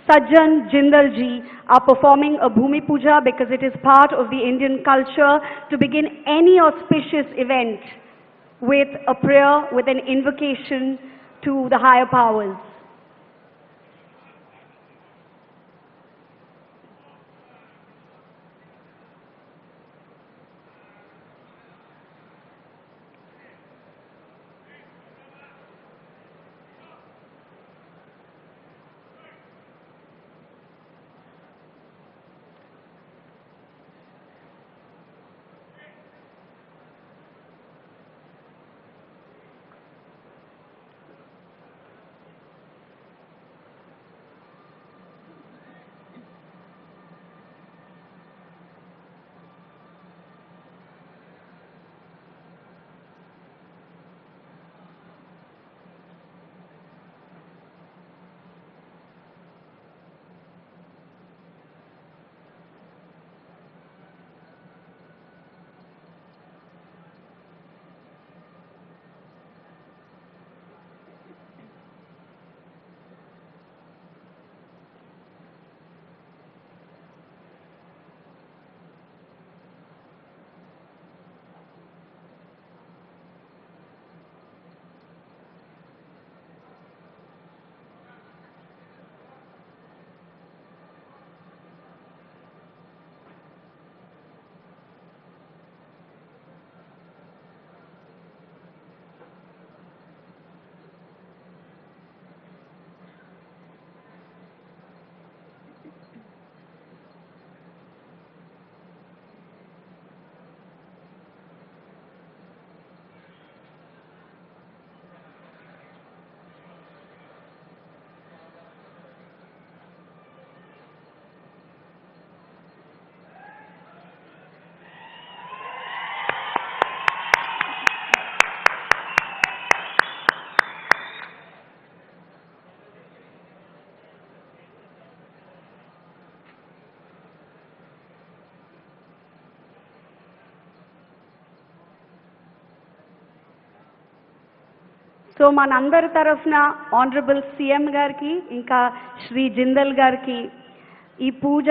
Sajjan Jindal ji are performing a Bhoomi Pooja because it is part of the Indian culture to begin any auspicious event with a prayer, with an invocation to the higher powers. So మనందరి తరఫున honourable CM గారికి ఇంకా శ్రీ జిందల్ గారికి ఈ పూజ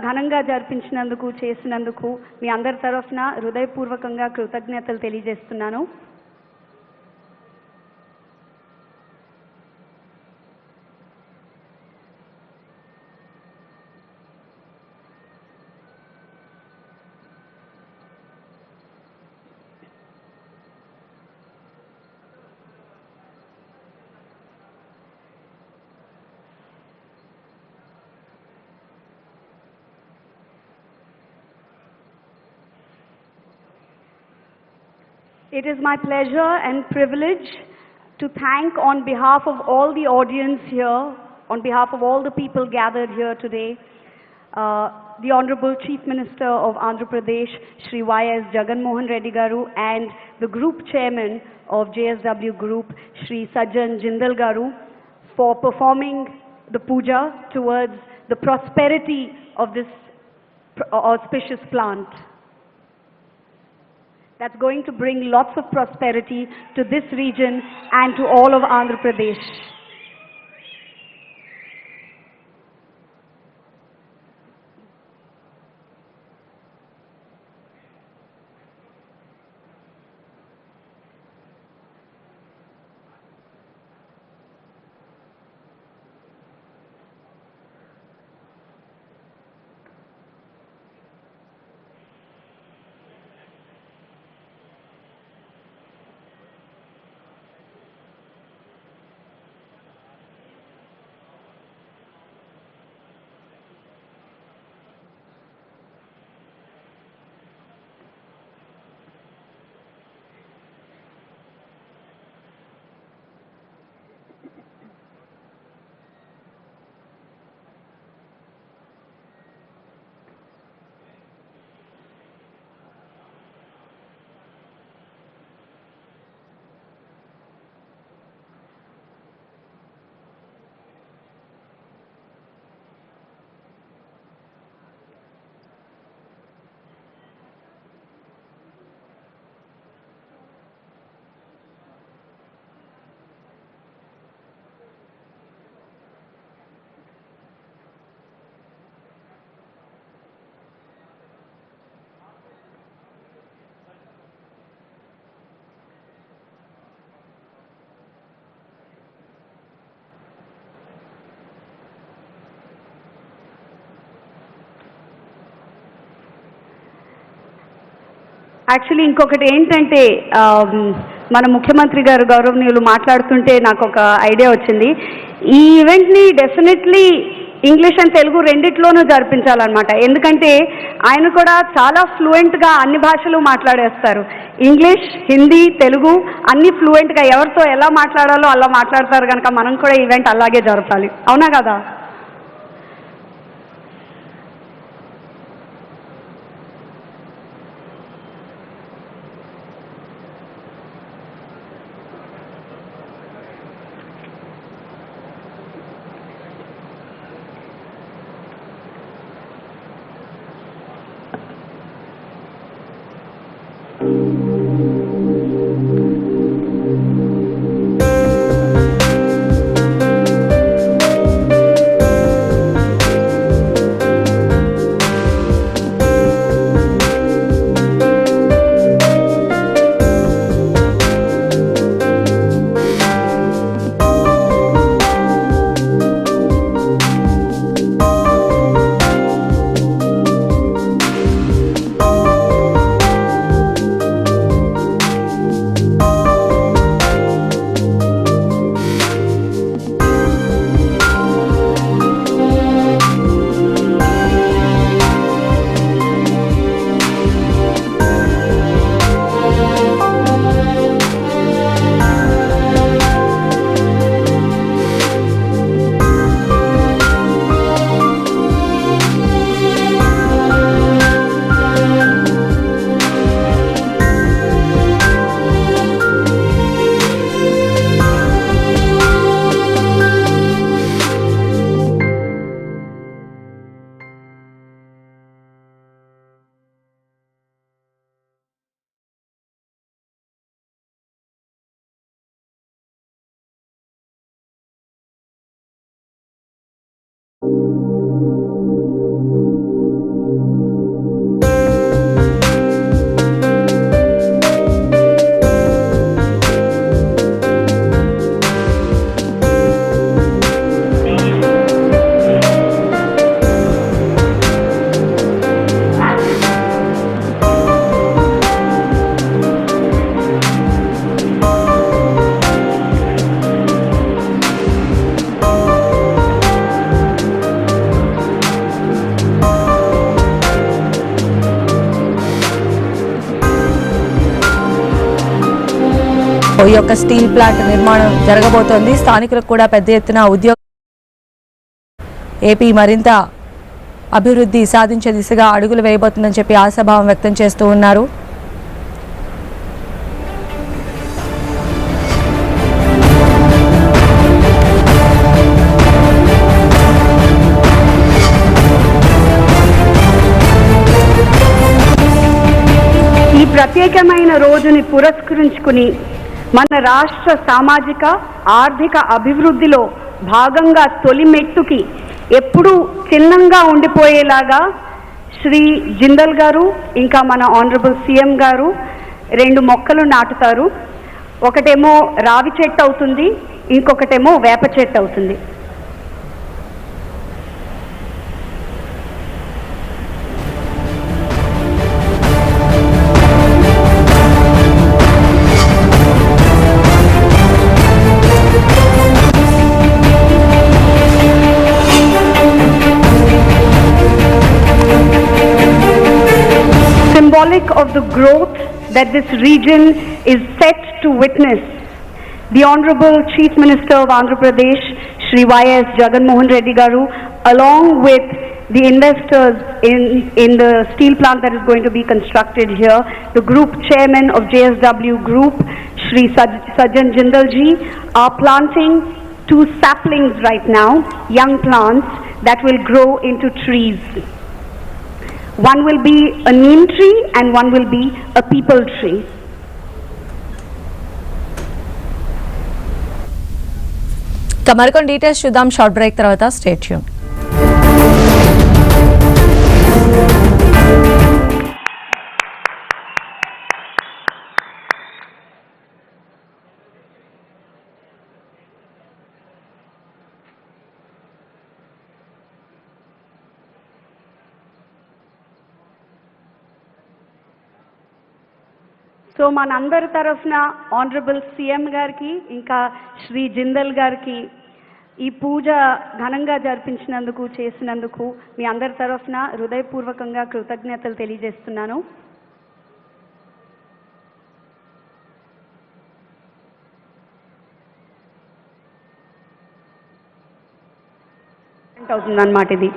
ఘనంగా జరిపించినందుకు చేసినందుకు మీ అందరి తరఫున హృదయపూర్వకంగా కృతజ్ఞతలు తెలియజేస్తున్నాను. It is my pleasure and privilege to thank on behalf of all the audience here, on behalf of all the people gathered here today, the Honorable Chief Minister of Andhra Pradesh, Shri Y.S. Jagan Reddy Garu, and the Group Chairman of JSW Group, Shri Sajjan Jindal Garu, for performing the puja towards the prosperity of this auspicious plant. That's going to bring lots of prosperity to this region and to all of Andhra Pradesh. Actually ఇంకొకటి ఏంటంటే మన ముఖ్యమంత్రి గారు గౌరవనీయులు మాట్లాడుతుంటే నాకు ఒక idea వచ్చింది. ఈ ఈవెంట్ని డెఫినెట్లీ ఇంగ్లీష్ అండ్ తెలుగు రెండిట్లోనూ జరిపించాలన్నమాట. ఎందుకంటే ఆయన కూడా చాలా ఫ్లూయెంట్గా అన్ని భాషలు మాట్లాడేస్తారు. ఇంగ్లీష్, హిందీ, తెలుగు అన్ని ఫ్లూయెంట్గా ఎవరితో ఎలా మాట్లాడాలో అలా మాట్లాడతారు. కనుక మనం కూడా ఈవెంట్ అలాగే జరపాలి. అవునా కదా? ఈ యొక్క స్టీల్ ప్లాంట్ నిర్మాణం జరగబోతోంది. స్థానికులకు కూడా పెద్ద ఎత్తున ఉద్యోగ ఏపీ మరింత అభివృద్ధి సాధించే దిశగా అడుగులు వేయబోతుందని చెప్పి ఆశాభావం వ్యక్తం చేస్తూ ఉన్నారు. ఈ ప్రత్యేకమైన రోజుని పురస్కరించుకుని మన రాష్ట్ర సామాజిక ఆర్థిక అభివృద్ధిలో భాగంగా తొలి మెట్టుకి ఎప్పుడూ చిన్నంగా ఉండిపోయేలాగా శ్రీ జిందల్ గారు ఇంకా మన ఆనరబుల్ సీఎం గారు 2 మొక్కలు నాటుతారు. ఒకటేమో రావి చెట్టు అవుతుంది, ఇంకొకటేమో వేప చెట్టు అవుతుంది. Symbolic of the growth that this region is set to witness, the Honorable Chief Minister of Andhra Pradesh, Shri Y.S. Jagan Garu, along with the investors in the steel plant that is going to be constructed here, the group chairman of JSW Group, Shri Sajjan Jindal ji, are planting 2 saplings right now, young plants that will grow into trees. One will be a neem tree and one will be a peepal tree. మరికొన్ని details చూద్దాం short break తర్వాత. Stay tune. So మనందరి తరఫున honourable CM గారికి ఇంకా శ్రీ జిందల్ గారికి ఈ పూజ ఘనంగా జరిపించినందుకు చేసినందుకు మీ అందరి తరఫున హృదయపూర్వకంగా కృతజ్ఞతలు తెలియజేస్తున్నాను. అవుతుందన్నమాట ఇది.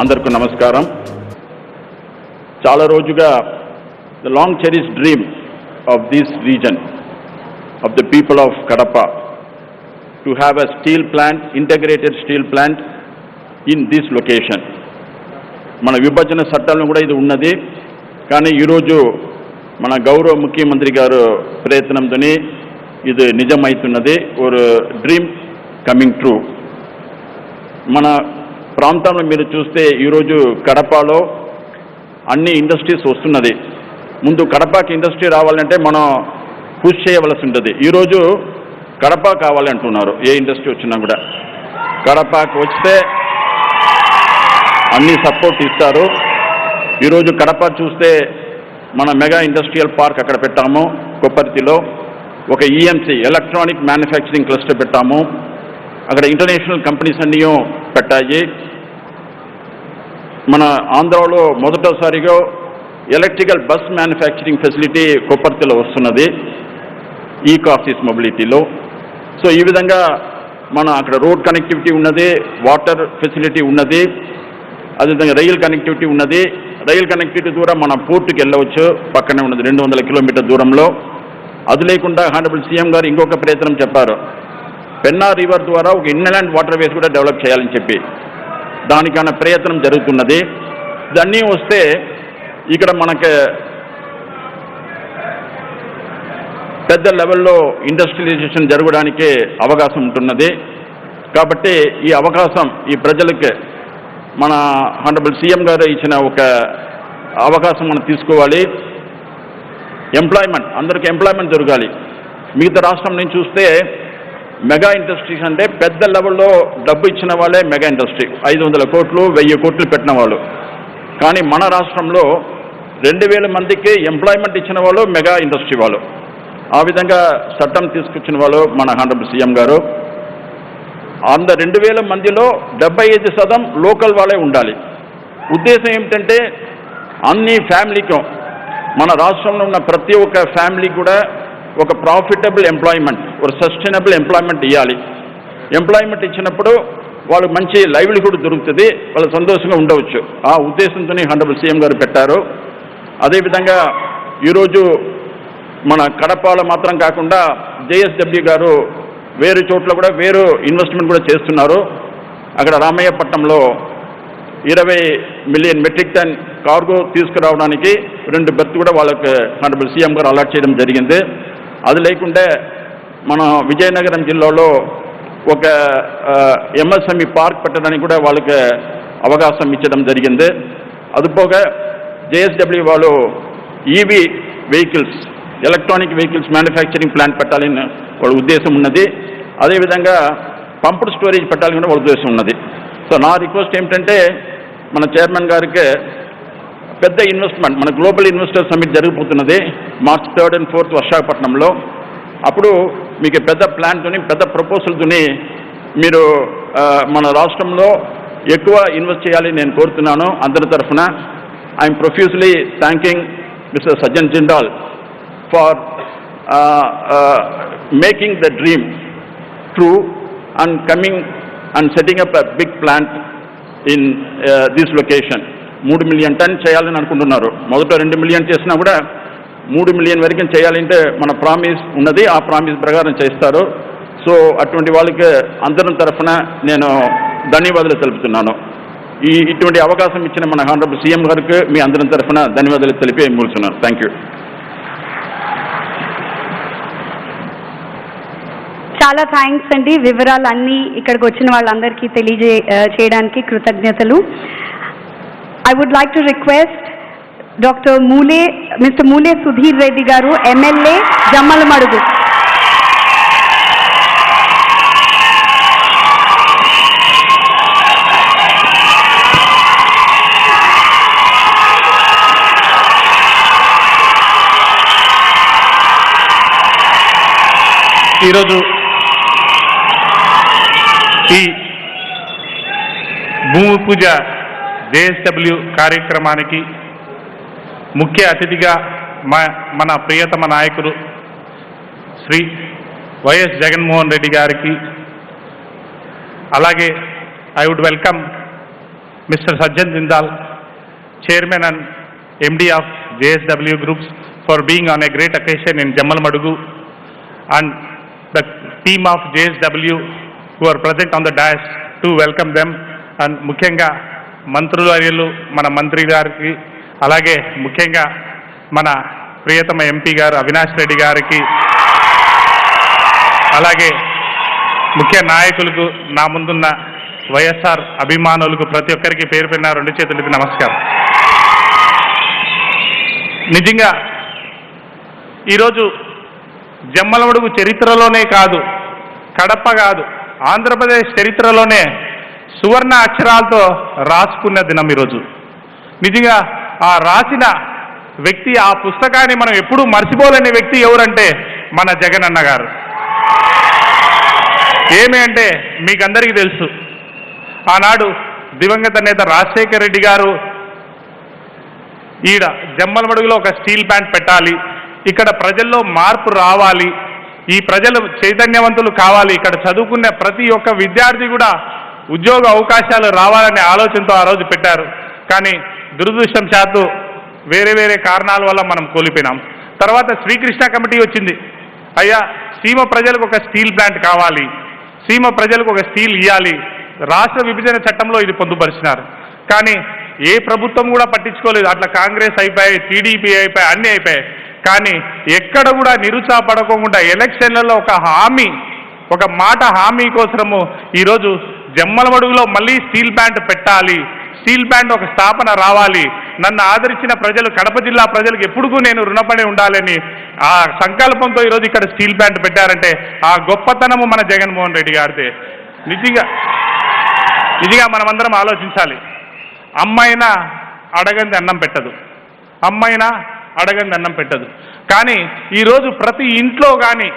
అందరికీ నమస్కారం. చాలా రోజుగా the long cherished dream of this region, of the people of Kadapa, to have a steel plant, integrated steel plant in this location. మన విభజన చట్టాలను కూడా ఇది ఉన్నది, కానీ ఈరోజు మన గౌరవ ముఖ్యమంత్రి గారు ప్రయత్నంతోనే ఇది నిజమవుతున్నది. ఒక డ్రీమ్ కమింగ్ ట్రూ. మన ప్రాంతంలో మీరు చూస్తే ఈరోజు కడపలో అన్ని ఇండస్ట్రీస్ వస్తున్నది. ముందు కడపకి ఇండస్ట్రీ రావాలంటే మనం పుష్ చేయవలసి ఉంటుంది. ఈరోజు కడప కావాలంటున్నారు. ఏ ఇండస్ట్రీ వచ్చినా కూడా కడపకి వస్తే అన్ని సపోర్ట్ ఇస్తారు. ఈరోజు కడప చూస్తే మన మెగా ఇండస్ట్రియల్ పార్క్ అక్కడ పెట్టాము. కొప్పర్తిలో ఒక ఈఎంసీ ఎలక్ట్రానిక్ మ్యానుఫ్యాక్చరింగ్ క్లస్టర్ పెట్టాము. అక్కడ ఇంటర్నేషనల్ కంపెనీస్ అన్నీ పెట్టాయి. మన ఆంధ్రాలో మొదటిసారిగా ఎలక్ట్రికల్ బస్ మ్యానుఫ్యాక్చరింగ్ ఫెసిలిటీ కొప్పర్తిలో వస్తున్నది, ఈ కాఫీస్ మొబిలిటీలో. సో ఈ విధంగా మన అక్కడ రోడ్ కనెక్టివిటీ ఉన్నది, వాటర్ ఫెసిలిటీ ఉన్నది, అదేవిధంగా రైల్ కనెక్టివిటీ ఉన్నది. రైల్ కనెక్టివిటీ ద్వారా మన పోర్టుకి వెళ్ళవచ్చు, పక్కనే ఉన్నది 200 కిలోమీటర్ దూరంలో. అది లేకుండా హానరబుల్ సీఎం గారు ఇంకొక ప్రయత్నం చెప్పారు, పెన్నా రివర్ ద్వారా ఒక ఇన్లాండ్ వాటర్ వేస్ కూడా డెవలప్ చేయాలని చెప్పి. దానికైనా ప్రయత్నం జరుగుతున్నది. ఇదన్నీ వస్తే ఇక్కడ మనకి పెద్ద లెవెల్లో ఇండస్ట్రియలైజేషన్ జరగడానికి అవకాశం ఉంటున్నది. కాబట్టి ఈ అవకాశం ఈ ప్రజలకి మన హానరబుల్ సీఎం గారు ఇచ్చిన ఒక అవకాశం మనం తీసుకోవాలి. ఎంప్లాయ్మెంట్, అందరికీ ఎంప్లాయ్మెంట్ జరగాలి. మిగతా రాష్ట్రం నుంచి చూస్తే మెగా ఇండస్ట్రీస్ అంటే పెద్ద లెవెల్లో డబ్బు ఇచ్చిన వాళ్ళే మెగా ఇండస్ట్రీ, 500 కోట్లు 1000 కోట్లు పెట్టిన వాళ్ళు. కానీ మన రాష్ట్రంలో 2000 మందికి ఎంప్లాయ్మెంట్ ఇచ్చిన వాళ్ళు మెగా ఇండస్ట్రీ వాళ్ళు. ఆ విధంగా చట్టం తీసుకొచ్చిన వాళ్ళు మన హానరబుల్ సీఎం గారు. అంత 2000 మందిలో 75% లోకల్ వాళ్ళే ఉండాలి. ఉద్దేశం ఏమిటంటే అన్ని ఫ్యామిలీకి, మన రాష్ట్రంలో ఉన్న ప్రతి ఒక్క ఫ్యామిలీ కూడా ఒక ప్రాఫిటబుల్ ఎంప్లాయ్మెంట్, ఒక సస్టైనబుల్ ఎంప్లాయ్మెంట్ ఇవ్వాలి. ఎంప్లాయ్మెంట్ ఇచ్చినప్పుడు వాళ్ళు మంచి లైవ్లీహుడ్ దొరుకుతుంది, వాళ్ళు సంతోషంగా ఉండవచ్చు. ఆ ఉద్దేశంతోనే హానరబుల్ సీఎం గారు పెట్టారు. అదేవిధంగా ఈరోజు మన కడపలో మాత్రం కాకుండా JSW గారు వేరే చోట్ల కూడా వేరే ఇన్వెస్ట్మెంట్ కూడా చేస్తున్నారు. అక్కడ రామయ్యపట్నంలో 20 మిలియన్ మెట్రిక్ టన్ కార్గో తీసుకురావడానికి 2 బెర్త్ కూడా వాళ్ళకి హానరబుల్ సీఎం గారు అలాట్ చేయడం జరిగింది. అది లేకుంటే మన విజయనగరం జిల్లాలో ఒక MSME పార్క్ పెట్టడానికి కూడా వాళ్ళకి అవకాశం ఇచ్చడం జరిగింది. అదిపోగా JSW వాళ్ళు EV vehicles, electronic vehicles manufacturing plant పెట్టాలని వాళ్ళ ఉద్దేశం ఉన్నది. అదేవిధంగా పంప్డ్ స్టోరేజ్ పెట్టాలని కూడా వాళ్ళ ఉద్దేశం ఉన్నది. సో నా రిక్వెస్ట్ ఏమిటంటే మన చైర్మన్ గారికి పెద్ద ఇన్వెస్ట్మెంట్, మన గ్లోబల్ ఇన్వెస్టర్ సమిట్ జరిగిపోతున్నది March 3rd and 4th విశాఖపట్నంలో. అప్పుడు మీకు పెద్ద ప్లాన్తోని పెద్ద ప్రపోజల్తోని మీరు మన రాష్ట్రంలో ఎక్కువ ఇన్వెస్ట్ చేయాలని నేను కోరుతున్నాను అందరి తరఫున. I'm profusely thanking mister Sajjan Jindal for making the dream true and coming and setting up a big plant in this location. 3 million ton చేయాలని అనుకుంటున్నారు. మొదట 2 మిలియన్ చేసినా కూడా 3 మిలియన్ వరకు చేయాలంటే మన ప్రామిస్ ఉన్నది, ఆ ప్రామిస్ ప్రకారం చేస్తారు. సో అటువంటి వాళ్ళకి అందరి తరఫున నేను ధన్యవాదాలు తెలుపుతున్నాను. ఇటువంటి అవకాశం ఇచ్చిన మన హానరబుల్ సీఎం గారికి మీ అందరి తరఫున ధన్యవాదాలు తెలిపి ముగిస్తున్నాను. Thank you. చాలా థ్యాంక్స్ అండి. వివరాలన్నీ ఇక్కడికి వచ్చిన వాళ్ళందరికీ తెలియజేయడానికి కృతజ్ఞతలు. I would like to request Mr. Mule Sudhir Reddy garu, MLA, Jamalamadugu. ఈరోజు ఈ భూమి పూజ JSW కార్యక్రమానికి ముఖ్య అతిథిగా మన ప్రియతమ నాయకులు శ్రీ వైఎస్ జగన్మోహన్ రెడ్డి గారికి, అలాగే I would welcome Mr. Sajjan Jindal, Chairman and MD of JSW Groups, for being on a great occasion in Jammalmadugu, and the team of JSW who are present on the dais to welcome them, and ముఖ్యంగా మంత్రులు అయ్యలు మన మంత్రి గారికి, అలాగే ముఖ్యంగా మన ప్రియతమ MP గారు అవినాష్ రెడ్డి గారికి, అలాగే ముఖ్య నాయకులకు, నా ముందున్న వైఎస్ఆర్ అభిమానులకు ప్రతి ఒక్కరికి పేరు పెరిన 2 చేతులకి నమస్కారం. నిజంగా ఈరోజు జమ్మలమడుగు చరిత్రలోనే కాదు, కడప కాదు, ఆంధ్రప్రదేశ్ చరిత్రలోనే సువర్ణ అక్షరాలతో రాసుకున్న దినం ఈరోజు. నిజంగా ఆ రాసిన వ్యక్తి, ఆ పుస్తకాన్ని మనం ఎప్పుడూ మర్చిపోలేని వ్యక్తి ఎవరంటే మన జగన్ అన్న గారు. ఏమి అంటే మీకు అందరికీ తెలుసు, ఆనాడు దివంగత నేత రాజశేఖర్ రెడ్డి గారు ఈడ జమ్మలమడుగులో ఒక స్టీల్ ప్లాంట్ పెట్టాలి, ఇక్కడ ప్రజల్లో మార్పు రావాలి, ఈ ప్రజలు చైతన్యవంతులు కావాలి, ఇక్కడ చదువుకునే ప్రతి ఒక్క విద్యార్థి కూడా ఉద్యోగ అవకాశాలు రావాలనే ఆలోచనతో ఆ రోజు పెట్టారు. కానీ దురదృష్టవశాత్తు వేరే వేరే కారణాల వల్ల మనం కోల్పోయినాం. తర్వాత శ్రీకృష్ణ కమిటీ వచ్చింది, అయ్యా సీమ ప్రజలకు ఒక స్టీల్ ప్లాంట్ కావాలి, సీమ ప్రజలకు ఒక స్టీల్ ఇవ్వాలి, రాష్ట్ర విభజన చట్టంలో ఇది పొందుపరిచినారు. కానీ ఏ ప్రభుత్వం కూడా పట్టించుకోలేదు. అట్లా కాంగ్రెస్ అయిపోయాయి, టీడీపీ అయిపోయాయి, అన్నీ అయిపోయాయి. కానీ ఎక్కడ కూడా నిరుత్సాహపడకుండా ఎలక్షన్లలో ఒక హామీ, ఒక మాట హామీ కోసము ఈరోజు జమ్మలమడుగులో మళ్ళీ స్టీల్ ప్లాంట్ పెట్టాలి, స్టీల్ ప్లాంట్ ఒక స్థాపన రావాలి, నన్ను ఆదరించిన ప్రజలు, కడప జిల్లా ప్రజలకు ఎప్పుడూ నేను రుణపడి ఉండాలని ఆ సంకల్పంతో ఈరోజు ఇక్కడ స్టీల్ ప్లాంట్ పెట్టారంటే ఆ గొప్పతనము మన జగన్మోహన్ రెడ్డి గారిదే. నిజంగా మనమందరం ఆలోచించాలి. అమ్మైనా అడగంది అన్నం పెట్టదు, అమ్మైనా అడగంది అన్నం పెట్టదు. కానీ ఈరోజు ప్రతి ఇంట్లో కానీ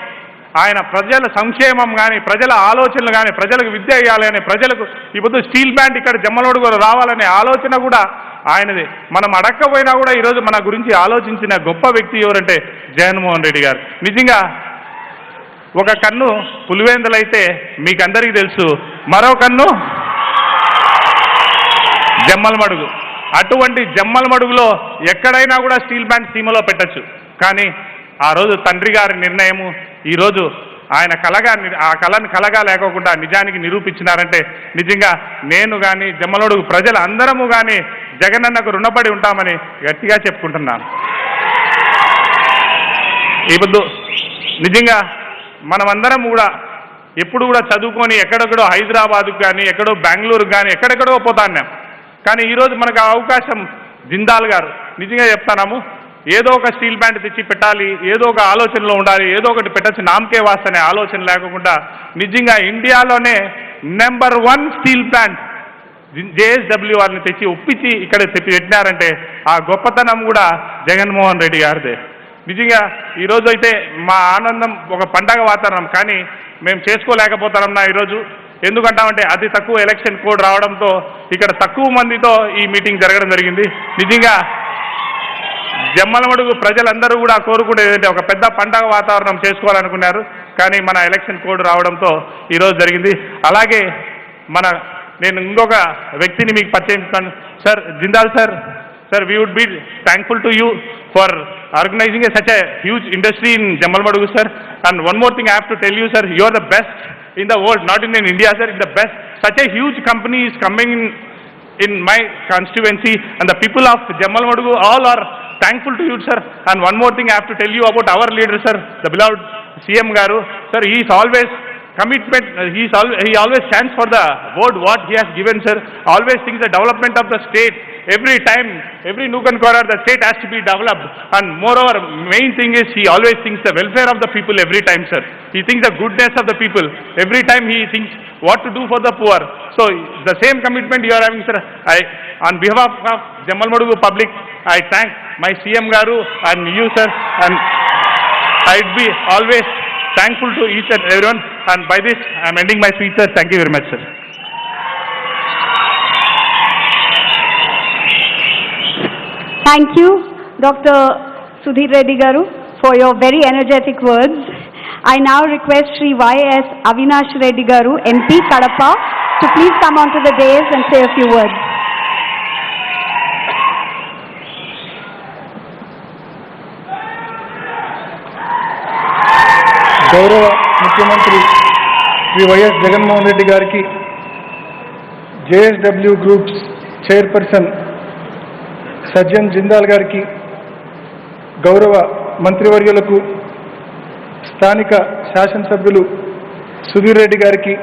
ఆయన ప్రజల సంక్షేమం కానీ, ప్రజల ఆలోచనలు కానీ, ప్రజలకు విద్య ఇవ్వాలని, ప్రజలకు ఇప్పుడు స్టీల్ ప్లాంట్ ఇక్కడ జమ్మలమడుగులో రావాలనే ఆలోచన కూడా ఆయనది. మనం అడక్కపోయినా కూడా ఈరోజు మన గురించి ఆలోచించిన గొప్ప వ్యక్తి ఎవరంటే జగన్మోహన్ రెడ్డి గారు. నిజంగా ఒక కన్ను పులివెందులైతే మీకు అందరికీ తెలుసు, మరో కన్ను జమ్మలమడుగు. అటువంటి జమ్మలమడుగులో ఎక్కడైనా కూడా స్టీల్ ప్లాంట్ సీమలో పెట్టచ్చు. కానీ ఆ రోజు తండ్రి గారి నిర్ణయము ఈరోజు ఆయన ఆ కళని కలగా లేకోకుండా నిజానికి నిరూపించినారంటే నిజంగా నేను కానీ జమ్మలమడుగు ప్రజలు అందరము కానీ జగనన్నకు రుణపడి ఉంటామని గట్టిగా చెప్పుకుంటున్నాను. ఇప్పుడు నిజంగా మనమందరం కూడా ఎప్పుడు కూడా చదువుకొని ఎక్కడెక్కడో హైదరాబాద్కు కానీ, ఎక్కడో బెంగళూరుకు కానీ, ఎక్కడెక్కడో పోతాన్నాం. కానీ ఈరోజు మనకు ఆ అవకాశం జిందాల్ గారు, నిజంగా చెప్తాము, ఏదో ఒక స్టీల్ ప్లాంట్ తెచ్చి పెట్టాలి, ఏదో ఒక ఆలోచనలో ఉండాలి, ఏదో ఒకటి పెట్టచ్చు, నామకే వాస్ అనే ఆలోచన లేకుండా నిజంగా ఇండియాలోనే నెంబర్ 1 స్టీల్ ప్లాంట్ JSW వారిని తెచ్చి ఒప్పించి ఇక్కడ పెట్టినారంటే ఆ గొప్పతనం కూడా జగన్మోహన్ రెడ్డి గారిదే. నిజంగా ఈరోజు అయితే మా ఆనందం ఒక పండగ వాతావరణం, కానీ మేము చేసుకోలేకపోతున్నాం ఈరోజు. ఎందుకంటామంటే అతి తక్కువ ఎలక్షన్ కోడ్ రావడంతో ఇక్కడ తక్కువ మందితో ఈ మీటింగ్ జరగడం జరిగింది. నిజంగా జమ్మలమడుగు ప్రజలందరూ కూడా కోరుకునేది ఏంటంటే ఒక పెద్ద పండగ వాతావరణం చేసుకోవాలనుకున్నారు. కానీ మన ఎలక్షన్ కోడ్ రావడంతో ఈరోజు జరిగింది. అలాగే నేను ఇంకొక వ్యక్తిని మీకు పరిచయం ఇస్తాను. Sir Jindal sir, we would be thankful to you for organizing such a huge industry in Jammalmadugu, sir. And one more thing I have to tell you, sir, you are the best in the world, not in India, sir, it's the best. Such a huge company is coming in my constituency, and the people of Jammalmadugu all are thankful to you, sir. And one more thing I have to tell you about our leader, sir, the beloved CM Garu, sir. He is always commitment, he always stands for the word what he has given, sir. Always thinks the development of the state. Every time, every nook and corner, the state has to be developed. And moreover, main thing is he always thinks the welfare of the people every time, sir. He thinks the goodness of the people. Every time he thinks what to do for the poor. So the same commitment you are having, sir. On behalf of Jammalmadugu public, I thank my CM Garu and you, sir. And I'd be always thankful to each and everyone. And by this, I am ending my speech, sir. Thank you very much, sir. Thank you, Dr. Sudhir Reddy Garu, for your very energetic words. I now request Shri Y.S. Avinash Reddy Garu, MP Kadapa, to please come onto the dais and say a few words. గౌరవ ముఖ్యమంత్రి శ్రీ వైఎస్ జగన్మోహన్ రెడ్డి గారికి, JSW groups chairperson Sajjan Jindal గారికి, గౌరవ మంత్రివర్యులకు, స్థానిక శాసనసభ్యులు సుధీర్ రెడ్డి గారికి,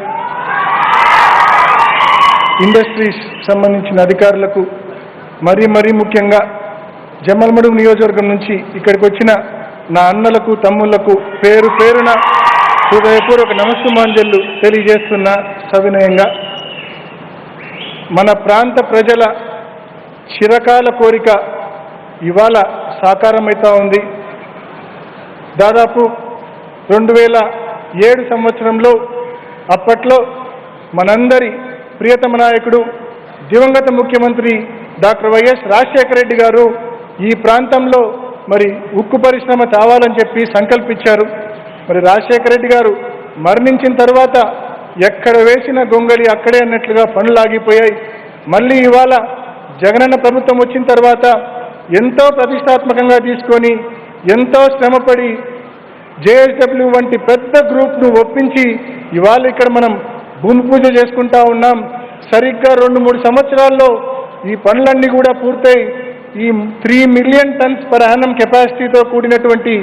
industries సంబంధించిన అధికారులకు, మరీ ముఖ్యంగా జమ్మలమడుగు నియోజకవర్గం నుంచి ఇక్కడికి వచ్చిన నా అన్నలకు, తమ్ముళ్లకు పేరు పేరున హృదయపూర్వక నమస్సుమాంజలు తెలియజేస్తున్న సవినయంగా. మన ప్రాంత ప్రజల చిరకాల కోరిక ఇవాళ సాకారమవుతా ఉంది. దాదాపు 2007 సంవత్సరంలో అప్పట్లో మనందరి ప్రియతమ నాయకుడు దివంగత ముఖ్యమంత్రి డాక్టర్ వైఎస్ రాజశేఖర రెడ్డి గారు ఈ ప్రాంతంలో మరి ఉక్కు పరిశ్రమ తేవాలని చెప్పి సంకల్పించారు. మరి రాజశేఖర రెడ్డి గారు మరణించిన తర్వాత ఎక్కడ వేసిన గొంగళి అక్కడే అన్నట్లుగా పనులు ఆగిపోయాయి. మళ్ళీ ఇవాళ జగనన్న ప్రభుత్వం వచ్చిన తర్వాత ఎంతో ప్రతిష్టాత్మకంగా తీసుకొని ఎంతో శ్రమపడి JSW వంటి పెద్ద గ్రూప్ను ఒప్పించి ఇవాళ ఇక్కడ మనం భూమి పూజ చేసుకుంటా ఉన్నాం. సరిగ్గా 2-3 సంవత్సరాల్లో ఈ పనులన్నీ కూడా పూర్తయి ఈ 3 మిలియన్ టన్స్ పర్ యానం కెపాసిటీతో కూడినటువంటి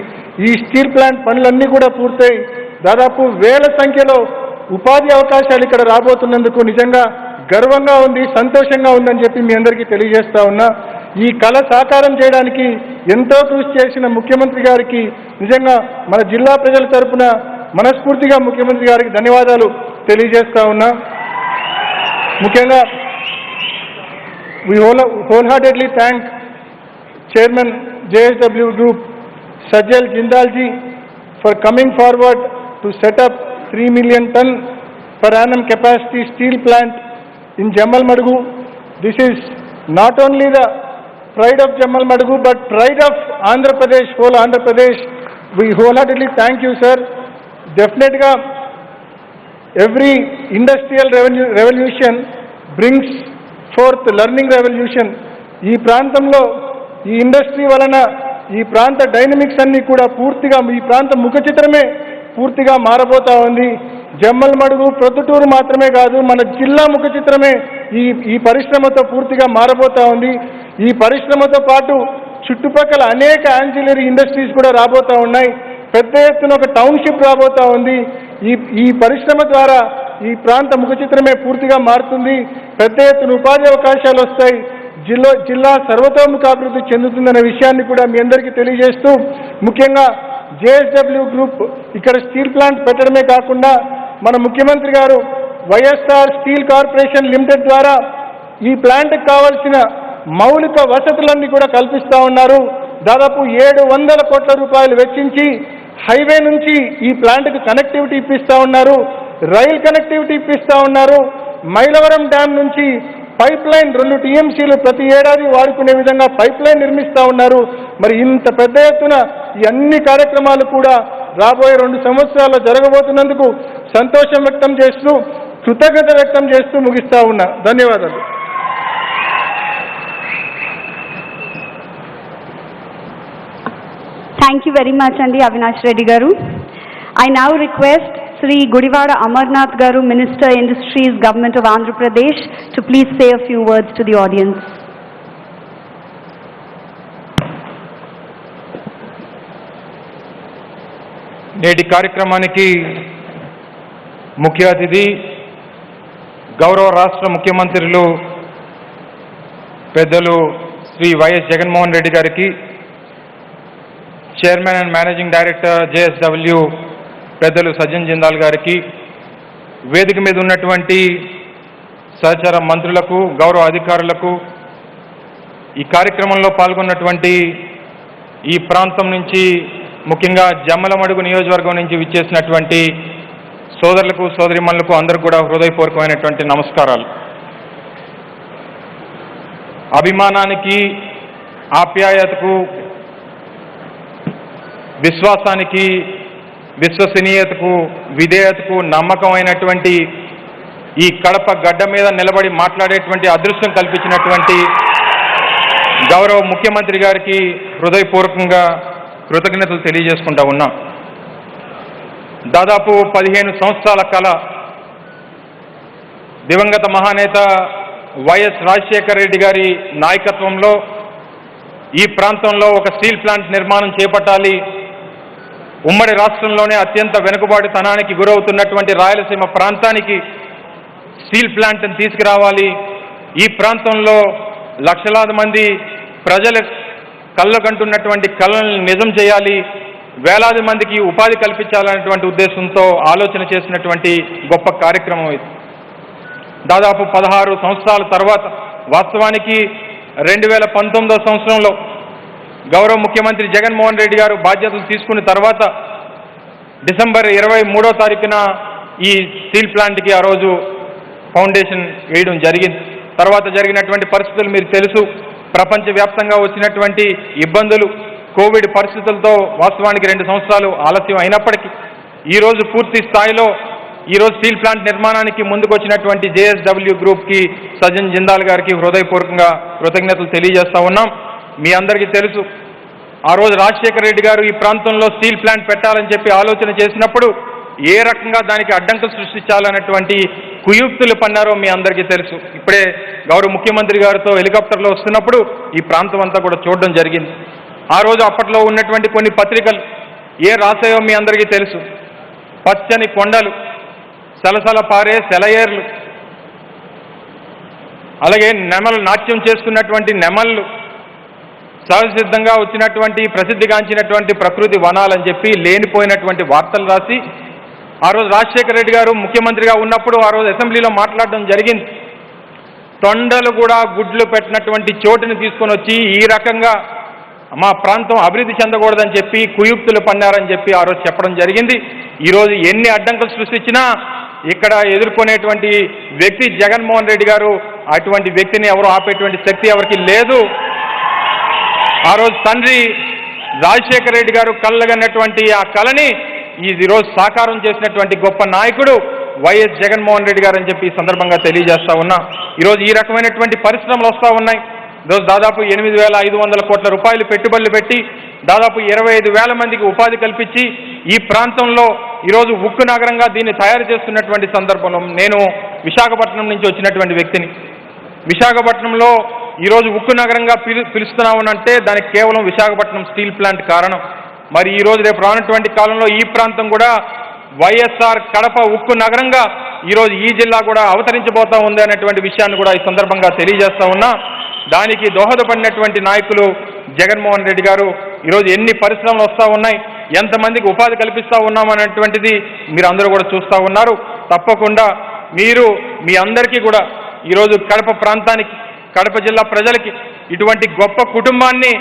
ఈ స్టీల్ ప్లాంట్ పనులన్నీ కూడా పూర్తయి దాదాపు వేల సంఖ్యలో ఉపాధి అవకాశాలు ఇక్కడ రాబోతున్నందుకు నిజంగా గర్వంగా ఉంది, సంతోషంగా ఉందని చెప్పి మీ అందరికీ తెలియజేస్తా ఉన్నా. ఈ కళ సాకారం చేయడానికి ఎంతో కృషి చేసిన ముఖ్యమంత్రి గారికి నిజంగా మన జిల్లా ప్రజల తరపున మనస్ఫూర్తిగా ముఖ్యమంత్రి గారికి ధన్యవాదాలు తెలియజేస్తా ఉన్నా. ముఖ్యంగా we wholeheartedly thank Chairman JSW Group Sajjal Jindal ji for coming forward to set up 3 million ton per annum capacity steel plant in Jammalmadugu. This is not only the pride of Jammalmadugu but pride of Andhra Pradesh, whole Andhra Pradesh. We wholeheartedly thank you, sir. Definitely every industrial revolution brings forth learning revolution. ఈ ప్రాంతంలో ఈ industry వలన ఈ ప్రాంత dynamics అన్నీ కూడా పూర్తిగా ఈ ప్రాంత ముఖ చిత్రమే పూర్తిగా మారబోతా ఉంది. జమ్మలమడుగు, ప్రొద్దుటూరు మాత్రమే కాదు, మన జిల్లా ముఖ చిత్రమే ఈ పరిశ్రమతో పూర్తిగా మారబోతా ఉంది. ఈ పరిశ్రమతో పాటు చుట్టుపక్కల అనేక యాన్సిలరీ ఇండస్ట్రీస్ కూడా రాబోతా ఉన్నాయి. పెద్ద ఎత్తున ఒక టౌన్షిప్ రాబోతా ఉంది. ఈ పరిశ్రమ ద్వారా ఈ ప్రాంత ముఖ చిత్రమే పూర్తిగా మారుతుంది. పెద్ద ఎత్తున ఉపాధి అవకాశాలు వస్తాయి. జిల్లా సర్వతోముఖాభివృద్ధి చెందుతుందనే విషయాన్ని కూడా మీ అందరికీ తెలియజేస్తూ, ముఖ్యంగా JSW గ్రూప్ ఇక్కడ స్టీల్ ప్లాంట్ పెట్టడమే కాకుండా మన ముఖ్యమంత్రి గారు వైఎస్ఆర్ స్టీల్ కార్పొరేషన్ లిమిటెడ్ ద్వారా ఈ ప్లాంట్కి కావాల్సిన మౌలిక వసతులన్నీ కూడా కల్పిస్తూ ఉన్నారు. దాదాపు 700 కోట్ల రూపాయలు వెచ్చించి హైవే నుంచి ఈ ప్లాంట్కి కనెక్టివిటీ ఇప్పిస్తూ ఉన్నారు, రైల్ కనెక్టివిటీ ఇప్పిస్తూ ఉన్నారు. మైలవరం డ్యామ్ నుంచి పైప్ లైన్ 2 TMCలు ప్రతి ఏడాది వాడుకునే విధంగా పైప్ లైన్ నిర్మిస్తూ ఉన్నారు. మరి ఇంత పెద్ద ఎత్తున ఈ అన్ని కార్యక్రమాలు కూడా రాబోయే 2 సంవత్సరాల్లో జరగబోతున్నందుకు సంతోషం వ్యక్తం చేస్తూ, కృతజ్ఞత వ్యక్తం చేస్తూ ముగిస్తా ఉన్నా. ధన్యవాదాలు. Thank you very much, Andi Avinash Reddy garu. I now request Sri Gudivada Amarnath garu, Minister Industries, Government of Andhra Pradesh, to please say a few words to the audience. నేటి కార్యక్రమానికి ముఖ్య అతిథి గౌరవ రాష్ట్ర ముఖ్యమంత్రులు పెద్దలు శ్రీ వైఎస్ జగన్మోహన్ రెడ్డి గారికి, chairman and managing director JSW పెద్దలు సజ్జన్ జిందాల్ గారికి, వేదిక మీద ఉన్నటువంటి సహచర మంత్రులకు, గౌరవ అధికారులకు, ఈ కార్యక్రమంలో పాల్గొన్నటువంటి ఈ ప్రాంతం నుంచి ముఖ్యంగా జమ్మలమడుగు నియోజకవర్గం నుంచి విచ్చేసినటువంటి సోదరులకు, సోదరిమణులకు అందరికీ కూడా హృదయపూర్వకమైనటువంటి నమస్కారాలు. అభిమానానికి, ఆప్యాయతకు, విశ్వాసానికి, విశ్వసనీయతకు, విధేయతకు నమ్మకమైనటువంటి ఈ కడప గడ్డ మీద నిలబడి మాట్లాడేటువంటి అదృష్టం కల్పించినటువంటి గౌరవ ముఖ్యమంత్రి గారికి హృదయపూర్వకంగా కృతజ్ఞతలు తెలియజేసుకుంటా ఉన్నాం. దాదాపు 15 సంవత్సరాల కళ దివంగత మహానేత వైఎస్ రాజశేఖర రెడ్డి గారి నాయకత్వంలో ఈ ప్రాంతంలో ఒక స్టీల్ ప్లాంట్ నిర్మాణం చేపట్టాలి, ఉమ్మడి రాష్ట్రంలోనే అత్యంత వెనుకబాటుతనానికి గురవుతున్నటువంటి రాయలసీమ ప్రాంతానికి స్టీల్ ప్లాంట్ని తీసుకురావాలి, ఈ ప్రాంతంలో లక్షలాది మంది ప్రజల కళ్ళకంటున్నటువంటి కళలను నిజం చేయాలి, వేలాది మందికి ఉపాధి కల్పించాలనేటువంటి ఉద్దేశంతో ఆలోచన చేసినటువంటి గొప్ప కార్యక్రమం ఇది. దాదాపు 16 సంవత్సరాల తర్వాత వాస్తవానికి 2019 సంవత్సరంలో గౌరవ ముఖ్యమంత్రి జగన్మోహన్ రెడ్డి గారు బాధ్యతలు తీసుకున్న తర్వాత డిసెంబర్ 23వ తారీఖున ఈ స్టీల్ ప్లాంట్కి ఆ రోజు ఫౌండేషన్ వేయడం జరిగింది. తర్వాత జరిగినటువంటి పరిస్థితులు మీకు తెలుసు. ప్రపంచవ్యాప్తంగా వచ్చినటువంటి ఇబ్బందులు, కోవిడ్ పరిస్థితులతో వాస్తవానికి 2 సంవత్సరాలు ఆలస్యం అయినప్పటికీ ఈరోజు పూర్తి స్థాయిలో ఈరోజు స్టీల్ ప్లాంట్ నిర్మాణానికి ముందుకు వచ్చినటువంటి JSW గ్రూప్కి సజ్జన్ జిందాల్ గారికి హృదయపూర్వకంగా కృతజ్ఞతలు తెలియజేస్తా ఉన్నాం. మీ అందరికీ తెలుసు, ఆ రోజు రాజశేఖర రెడ్డి గారు ఈ ప్రాంతంలో స్టీల్ ప్లాంట్ పెట్టాలని చెప్పి ఆలోచన చేసినప్పుడు ఏ రకంగా దానికి అడ్డంకులు సృష్టించాలన్నటువంటి కుయుక్తులు పన్నారో మీ అందరికీ తెలుసు. ఇప్పుడే గౌరవ ముఖ్యమంత్రి గారితో హెలికాప్టర్లో వస్తున్నప్పుడు ఈ ప్రాంతం అంతా కూడా చూడడం జరిగింది. ఆ రోజు అప్పట్లో ఉన్నటువంటి కొన్ని పత్రికలు ఏ రాసాయో మీ అందరికీ తెలుసు. పచ్చని కొండలు, సలసల పారే సెలయేర్లు, అలాగే నెమలు నాట్యం చేస్తున్నటువంటి నెమళ్ళు, సహజసిద్ధంగా వచ్చినటువంటి ప్రసిద్ధిగాంచినటువంటి ప్రకృతి వనాలని చెప్పి లేనిపోయినటువంటి వార్తలు రాసి ఆ రోజు రాజశేఖర రెడ్డి గారు ముఖ్యమంత్రిగా ఉన్నప్పుడు ఆ రోజు అసెంబ్లీలో మాట్లాడడం జరిగింది. తొండలు కూడా గుడ్లు పెట్టినటువంటి చోటుని తీసుకొని వచ్చి ఈ రకంగా మా ప్రాంతం అభివృద్ధి చెందకూడదని చెప్పి కుయుక్తులు పన్నారని చెప్పి ఆ రోజు చెప్పడం జరిగింది. ఈరోజు ఎన్ని అడ్డంకులు సృష్టించినా ఇక్కడ ఎదుర్కొనేటువంటి వ్యక్తి జగన్మోహన్ రెడ్డి గారు. అటువంటి వ్యక్తిని ఎవరు ఆపేటువంటి శక్తి ఎవరికి లేదు. ఆ రోజు తండ్రి రాజశేఖర రెడ్డి గారు కళ్ళగన్నటువంటి ఆ కళని ఈరోజు సాకారం చేసినటువంటి గొప్ప నాయకుడు వైఎస్ జగన్మోహన్ రెడ్డి గారు అని చెప్పి ఈ సందర్భంగా తెలియజేస్తా ఉన్నా. ఈరోజు ఈ రకమైనటువంటి పరిశ్రమలు వస్తూ ఉన్నాయి. ఈరోజు దాదాపు 8,500 కోట్ల రూపాయలు పెట్టుబడులు పెట్టి దాదాపు 25,000 మందికి ఉపాధి కల్పించి ఈ ప్రాంతంలో ఈరోజు ఉక్కు నగరంగా దీన్ని తయారు చేస్తున్నటువంటి సందర్భంలో నేను విశాఖపట్నం నుంచి వచ్చినటువంటి వ్యక్తిని. విశాఖపట్నంలో ఈరోజు ఉక్కు నగరంగా పిలుస్తున్నామనంటే దానికి కేవలం విశాఖపట్నం స్టీల్ ప్లాంట్ కారణం. మరి ఈరోజు రేపు రానటువంటి కాలంలో ఈ ప్రాంతం కూడా వైఎస్ఆర్ కడప ఉక్కు నగరంగా ఈరోజు ఈ జిల్లా కూడా అవతరించబోతా ఉంది అనేటువంటి విషయాన్ని కూడా ఈ సందర్భంగా తెలియజేస్తా ఉన్నా. దానికి దోహదపడినటువంటి నాయకులు జగన్మోహన్ రెడ్డి గారు. ఈరోజు ఎన్ని పరిశ్రమలు వస్తూ ఉన్నాయి, ఎంతమందికి ఉపాధి కల్పిస్తూ ఉన్నామనేటువంటిది మీరు అందరూ కూడా చూస్తూ ఉన్నారు. తప్పకుండా మీరు మీ అందరికీ కూడా ఈరోజు కడప ప్రాంతానికి, కడప జిల్లా ప్రజలకి ఇటువంటి గొప్ప కుటుంబాన్ని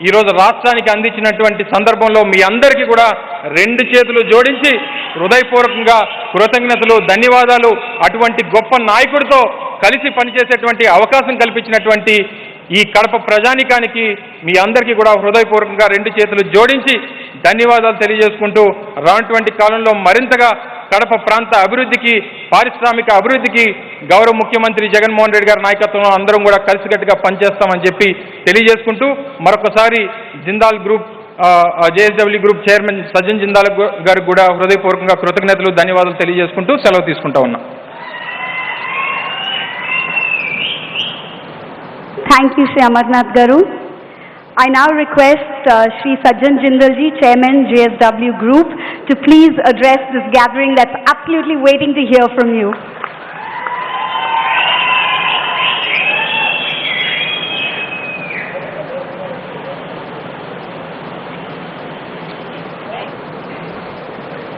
ఈరోజు రాష్ట్రానికి అందించినటువంటి సందర్భంలో మీ అందరికీ కూడా 2 చేతులు జోడించి హృదయపూర్వకంగా కృతజ్ఞతలు, ధన్యవాదాలు. అటువంటి గొప్ప నాయకుడితో కలిసి పనిచేసేటువంటి అవకాశం కల్పించినటువంటి ఈ కడప ప్రజానికానికి మీ అందరికీ కూడా హృదయపూర్వకంగా 2 చేతులు జోడించి ధన్యవాదాలు తెలియజేసుకుంటూ రానటువంటి కాలంలో మరింతగా కడప ప్రాంత అభివృద్ధికి, పారిశ్రామిక అభివృద్ధికి గౌరవ ముఖ్యమంత్రి జగన్మోహన్ రెడ్డి గారి నాయకత్వంలో అందరం కూడా కలిసికట్టుగా పనిచేస్తామని చెప్పి తెలియజేసుకుంటూ మరొకసారి Jindal group JSW group chairman Sajjan Jindal గారికి కూడా హృదయపూర్వకంగా కృతజ్ఞతలు, ధన్యవాదాలు తెలియజేసుకుంటూ సెలవు తీసుకుంటా ఉన్నా. Thank you, Shri Amarnath Garu. I now request Shri Sajjan Jindal ji, Chairman JSW Group, to please address this gathering that's absolutely waiting to hear from you.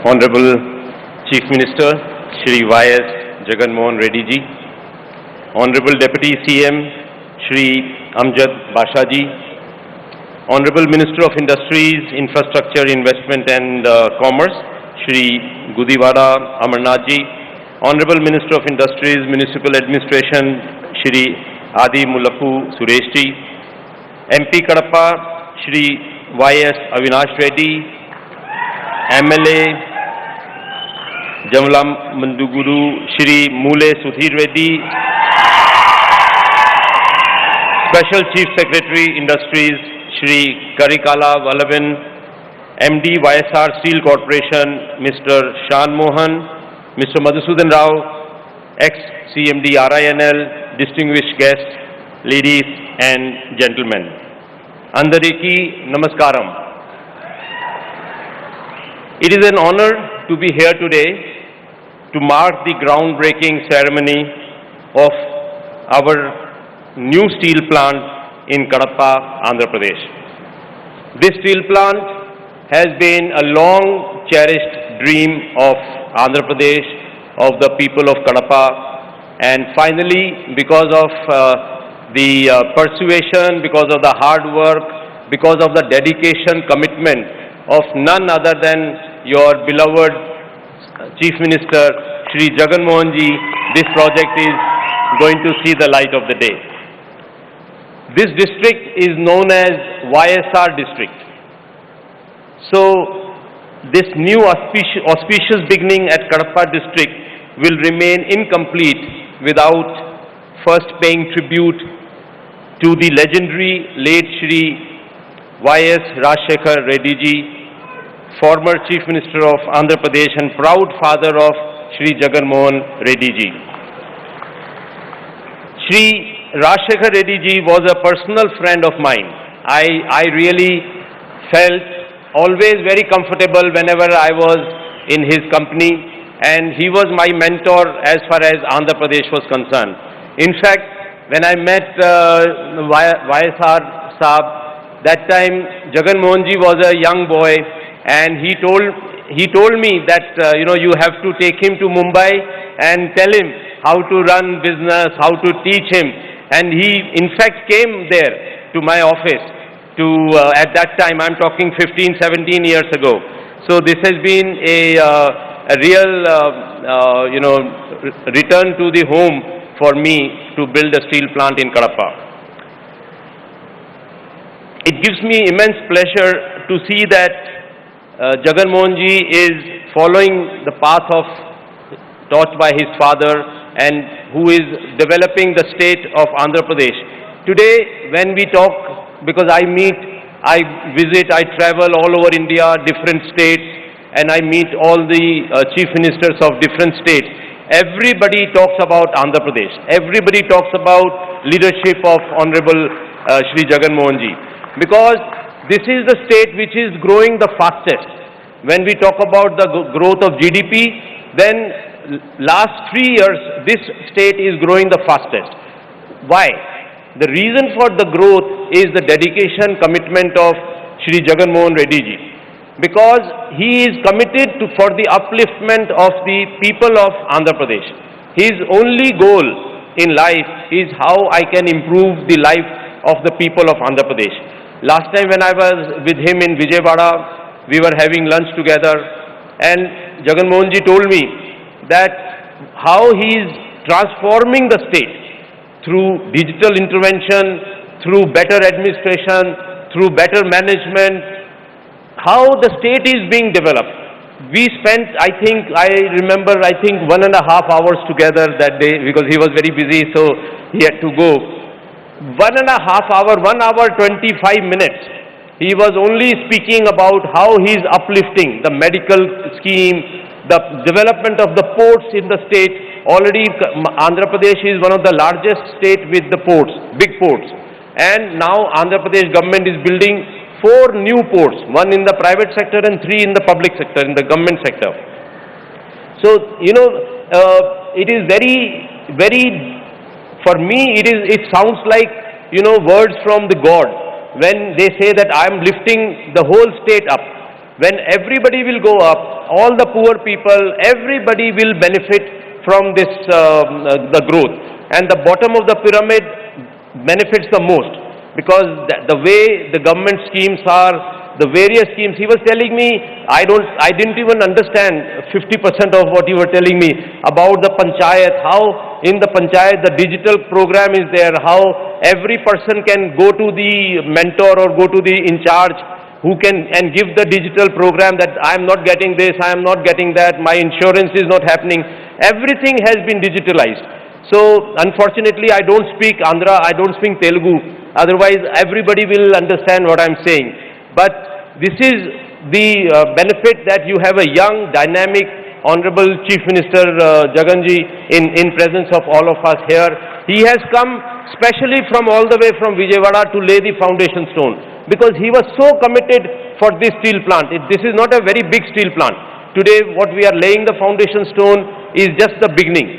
Honorable Chief Minister Shri Y.S. Jagan Mohan Reddy ji, Honorable Deputy CM Shri Amjad Basha ji, Honorable Minister of Industries, Infrastructure, Investment and Commerce Shri Gudiwada Amarnath ji, Honorable Minister of Industries, Municipal Administration Shri Adi Mulapu Suresh ji, MP Kadapa Shri Y.S. Avinash Reddy, MLA Jamla Manduguru Shri Mule Sudhir Reddy, Special Chief Secretary Industries Shri Karikala Vallavan, MD YSR Steel Corporation, Mr. Shan Mohan, Mr. Madhusudan Rao, ex-CMD RINL, distinguished guests, ladies and gentlemen. Andariki Namaskaram. It is an honor to be here today to mark the groundbreaking ceremony of our new steel plant in Kadapa, Andhra Pradesh. This steel plant has been a long cherished dream of Andhra Pradesh, of the people of Kadapa, and finally, because of the persuasion, because of the hard work, because of the dedication, commitment of none other than your beloved Chief Minister Shri Jagan Ji, this project is going to see the light of the day. This district is known as YSR district. So this new auspicious beginning at Kadapa district will remain incomplete without first paying tribute to the legendary late Shri Y.S. Rajshekhar Reddy ji, former Chief Minister of Andhra Pradesh and proud father of Shri Jagan Reddy ji. Shri Rajshekhar Reddy ji was a personal friend of mine. I really felt always very comfortable whenever I was in his company, and he was my mentor as far as Andhra Pradesh was concerned. In fact, when I met YSR Saab, that time Jagan Ji was a young boy, and he told me that you have to take him to Mumbai and tell him how to run business, how to teach him, and he in fact came there to my office to at that time, I'm talking 15-17 years ago. So this has been a real return to the home for me to build a steel plant in Kadapa. It gives me immense pleasure to see that Jagan Ji is following the path of taught by his father and who is developing the state of Andhra Pradesh. Today, when we talk, because I visit, I travel all over India, different states, and I meet all the chief ministers of different states. Everybody talks about Andhra Pradesh. Everybody talks about leadership of Honorable Shri Jagan Ji. Because this is the state which is growing the fastest. When we talk about the growth of GDP, then last 3 years, this state is growing the fastest. Why? The reason for the growth is the dedication, commitment of Shri Jagan Reddy ji. Because he is committed for the upliftment of the people of Andhra Pradesh. His only goal in life is how I can improve the life of the people of Andhra Pradesh. Last time when I was with him in Vijayawada, we were having lunch together, and Jagan Ji told me that how he is transforming the state through digital intervention, through better administration, through better management, how the state is being developed. We spent, I remember 1.5 hours together that day because he was very busy, so he had to go. 1.5 hour, 1 hour 25 minutes. He was only speaking about how he is uplifting the medical scheme, the development of the ports in the state. Already Andhra Pradesh is one of the largest state with the ports, big ports. And now Andhra Pradesh government is building 4 new ports, 1 in the private sector and 3 in the public sector, in the government sector. So, it is very, for me, it sounds like, words from the God when they say that I am lifting the whole state up. When everybody will go up, all the poor people, everybody will benefit from this, the growth. And the bottom of the pyramid benefits the most. Because the way the government schemes are, the various schemes, he was telling me, I didn't even understand 50% of what you were telling me about the panchayat, how in the panchayat the digital program is there, how every person can go to the mentor or go to the in charge who can and give the digital program that I am not getting this, I am not getting that, my insurance is not happening. Everything has been digitalized. So unfortunately I don't speak Andhra, I don't speak Telugu, otherwise everybody will understand what I am saying. But this is the benefit that you have a young, dynamic, Honorable Chief Minister Jaganji in presence of all of us here. He has come specially from all the way from Vijayawada to lay the foundation stone because he was so committed for this steel plant. This is not a very big steel plant. Today what we are laying the foundation stone is just the beginning.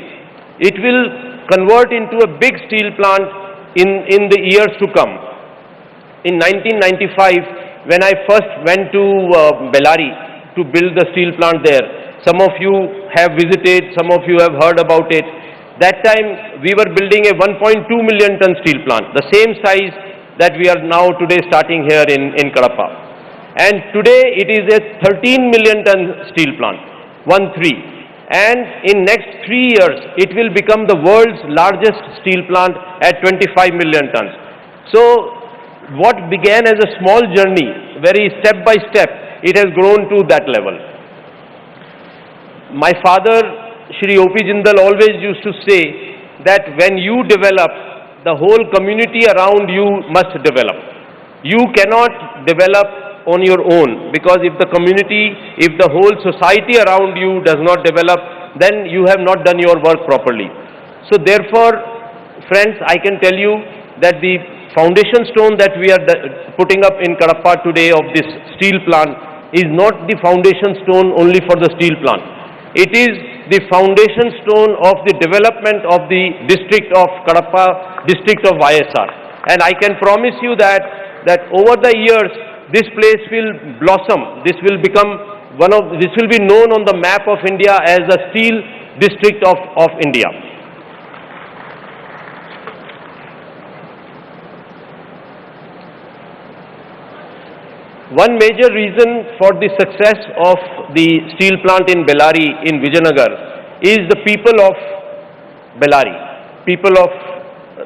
It will convert into a big steel plant in the years to come. In 1995, when I first went to Bellary to build the steel plant there, some of you have visited, some of you have heard about it. That time we were building a 1.2 million ton steel plant, the same size that we are now today starting here in Kadapa. And today it is a 13 million ton steel plant, 1-3. And in next 3 years it will become the world's largest steel plant at 25 million tons. So what began as a small journey, very step by step, it has grown to that level. My father, Shri O.P. Jindal, always used to say that when you develop, the whole community around you must develop. You cannot develop on your own because if the community, if the whole society around you does not develop, then you have not done your work properly. So therefore, friends, I can tell you that the foundation stone that we are putting up in Kadapa today of this steel plant is not the foundation stone only for the steel plant. It is the foundation stone of the development of the district of Kadapa, district of YSR. And I can promise you that over the years, this place will blossom. This will become this will be known on the map of India as the steel district of India. One major reason for the success of the steel plant in Bellary in Vijayanagar is the people of Bellary, people of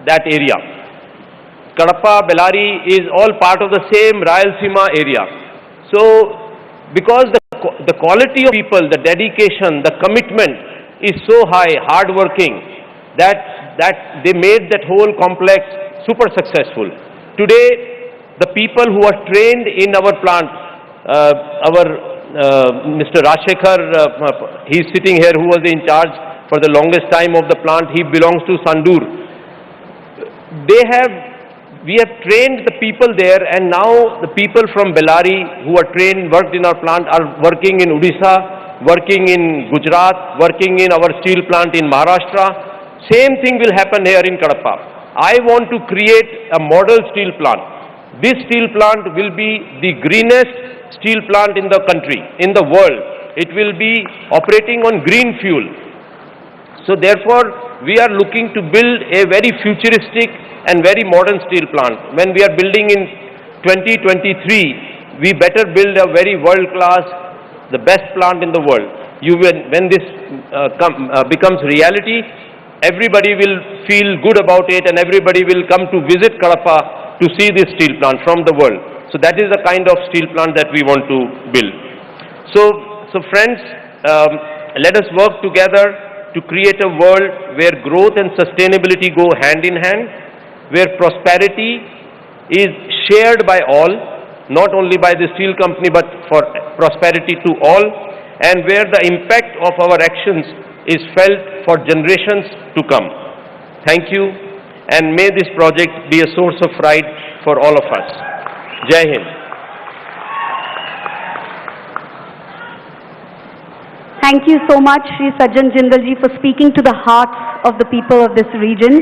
that area. Kadapa, Bellary is all part of the same Rayalaseema area. So because the quality of people, the dedication, the commitment is so high, hard working, that they made that whole complex super successful. Today, the people who are trained in our plant, Mr. Rajshekhar, he is sitting here, who was in charge for the longest time of the plant. He belongs to Sandur. We have trained the people there, and now the people from Bellary who are trained, worked in our plant, are working in Odisha, working in Gujarat, working in our steel plant in Maharashtra. Same thing will happen here in Kadapa. I want to create a model steel plant. This steel plant will be the greenest steel plant in the country, in the world. It will be operating on green fuel. So therefore, we are looking to build a very futuristic and very modern steel plant. When we are building in 2023, we better build a very world-class, the best plant in the world. When this becomes reality, everybody will feel good about it and everybody will come to visit Kadapa to see this steel plant from the world. So that is the kind of steel plant that we want to build. So friends, let us work together to create a world where growth and sustainability go hand in hand, where prosperity is shared by all, not only by the steel company but for prosperity to all, and where the impact of our actions is felt for generations to come. Thank you, and may this project be a source of pride for all of us. Jai Hind. Thank you so much, Shri Sajjan Jindal ji, for speaking to the hearts of the people of this region.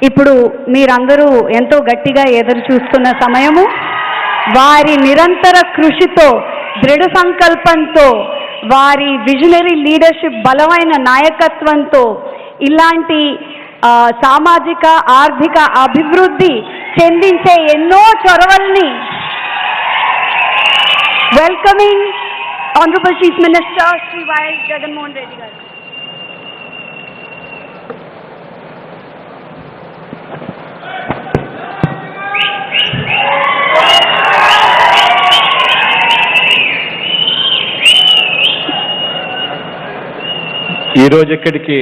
ఇప్పుడు మీరందరూ ఎంతో గట్టిగా ఎదురు చూస్తున్న సమయము, వారి నిరంతర కృషితో, దృఢ సంకల్పంతో, వారి విజనరీ లీడర్షిప్, బలమైన నాయకత్వంతో ఇలాంటి సామాజిక ఆర్థిక అభివృద్ధి చెందించే ఎన్నో చొరవల్ని welcoming honourable chief minister Shri YS Jaganmohan Reddy garu. ఈరోజు ఇక్కడికి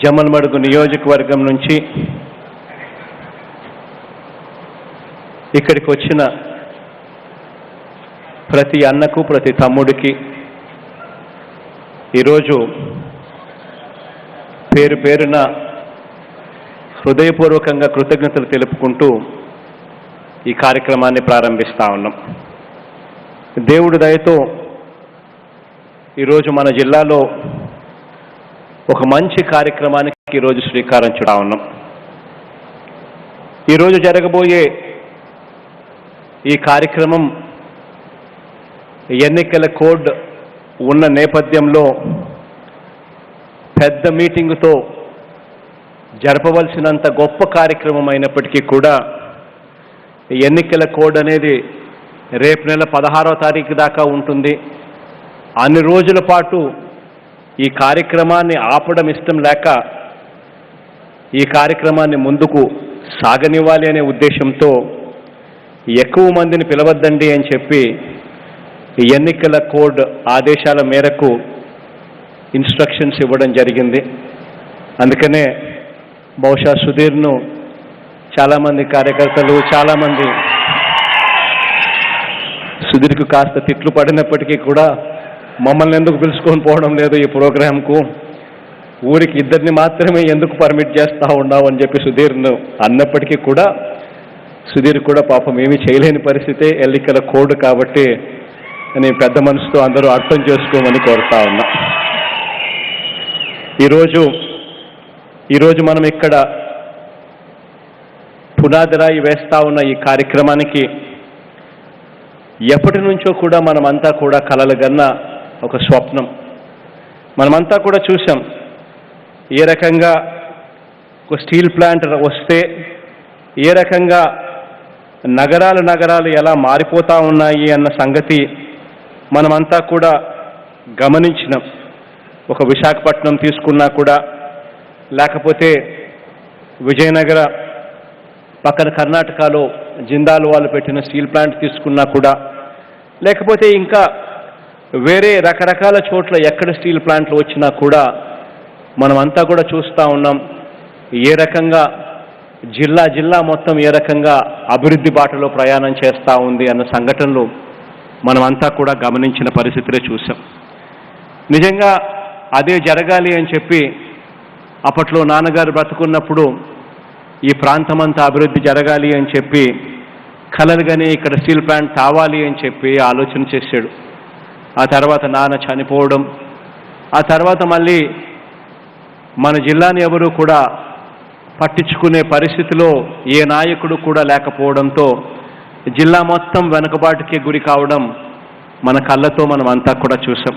జమ్మలమడుగు నియోజకవర్గం నుంచి ఇక్కడికి వచ్చిన ప్రతి అన్నకు ప్రతి తమ్ముడికి ఈరోజు పేరు పేరున హృదయపూర్వకంగా కృతజ్ఞతలు తెలుపుకుంటూ ఈ కార్యక్రమాన్ని ప్రారంభిస్తూ ఉన్నాం. దేవుడి దయతో ఈరోజు మన జిల్లాలో ఒక మంచి కార్యక్రమానికి ఈరోజు శ్రీకారం చుడా ఉన్నాం. ఈరోజు జరగబోయే ఈ కార్యక్రమం ఎన్నికల కోడ్ ఉన్న నేపథ్యంలో పెద్ద మీటింగుతో జరపవలసినంత గొప్ప కార్యక్రమం అయినప్పటికీ కూడా ఎన్నికల కోడ్ అనేది రేపు నెల 16వ తారీఖు దాకా ఉంటుంది. అన్ని రోజుల పాటు ఈ కార్యక్రమాన్ని ఆపడం ఇష్టం లేక ఈ కార్యక్రమాన్ని ముందుకు సాగనివ్వాలి అనే ఉద్దేశంతో ఎక్కువ మందిని పిలవద్దండి అని చెప్పి ఎన్నికల కోడ్ ఆదేశాల మేరకు ఇన్స్ట్రక్షన్స్ ఇవ్వడం జరిగింది. అందుకనే బహుశా సుధీర్ను చాలామంది కార్యకర్తలు చాలామంది సుధీర్కు కాస్త తిట్లు పడినప్పటికీ కూడా మమ్మల్ని ఎందుకు పిలుచుకొని పోవడం లేదు ఈ ప్రోగ్రాంకు, ఊరికి ఇద్దరిని మాత్రమే ఎందుకు పర్మిట్ చేస్తూ ఉన్నావు అని చెప్పి సుధీర్ను అన్నప్పటికీ కూడా సుధీర్ కూడా పాపం ఏమీ చేయలేని పరిస్థితే ఎన్నికల కోడ్ కాబట్టి నేను పెద్ద మనసుతో అందరూ అర్థం చేసుకోమని కోరుతా ఉన్నా. ఈరోజు మనం ఇక్కడ పునాదిరాయి వేస్తా ఉన్న ఈ కార్యక్రమానికి ఎప్పటి నుంచో కూడా మనమంతా కూడా కలలుగన్న ఒక స్వప్నం. మనమంతా కూడా చూసాం ఏ రకంగా ఒక స్టీల్ ప్లాంట్ వస్తే ఏ రకంగా నగరాలు ఎలా మారిపోతూ ఉన్నాయి అన్న సంగతి మనమంతా కూడా గమనించినాం. ఒక విశాఖపట్నం తీసుకున్నా కూడా, లేకపోతే విజయనగర పక్కన కర్ణాటకలో జిందాల్ వాళ్ళు పెట్టిన స్టీల్ ప్లాంట్ తీసుకున్నా కూడా, లేకపోతే ఇంకా వేరే రకరకాల చోట్ల ఎక్కడ స్టీల్ ప్లాంట్లు వచ్చినా కూడా మనమంతా కూడా చూస్తూ ఉన్నాం ఏ రకంగా జిల్లా మొత్తం ఏ రకంగా అభివృద్ధి బాటలో ప్రయాణం చేస్తూ ఉంది అన్న సంఘటనలు మనమంతా కూడా గమనించిన పరిస్థితులే చూసాం. నిజంగా అదే జరగాలి అని చెప్పి అప్పట్లో నాన్నగారు బ్రతుకున్నప్పుడు ఈ ప్రాంతమంతా అభివృద్ధి జరగాలి అని చెప్పి కలలుగానే ఇక్కడ స్టీల్ ప్లాంట్ కావాలి అని చెప్పి ఆలోచన చేశాడు. ఆ తర్వాత నాన్న చనిపోవడం, ఆ తర్వాత మళ్ళీ మన జిల్లాని ఎవరు కూడా పట్టించుకునే పరిస్థితిలో ఏ నాయకుడు కూడా లేకపోవడంతో జిల్లా మొత్తం వెనుకబాటుకే గురి కావడం మన కళ్ళతో మనం అంతా కూడా చూసాం.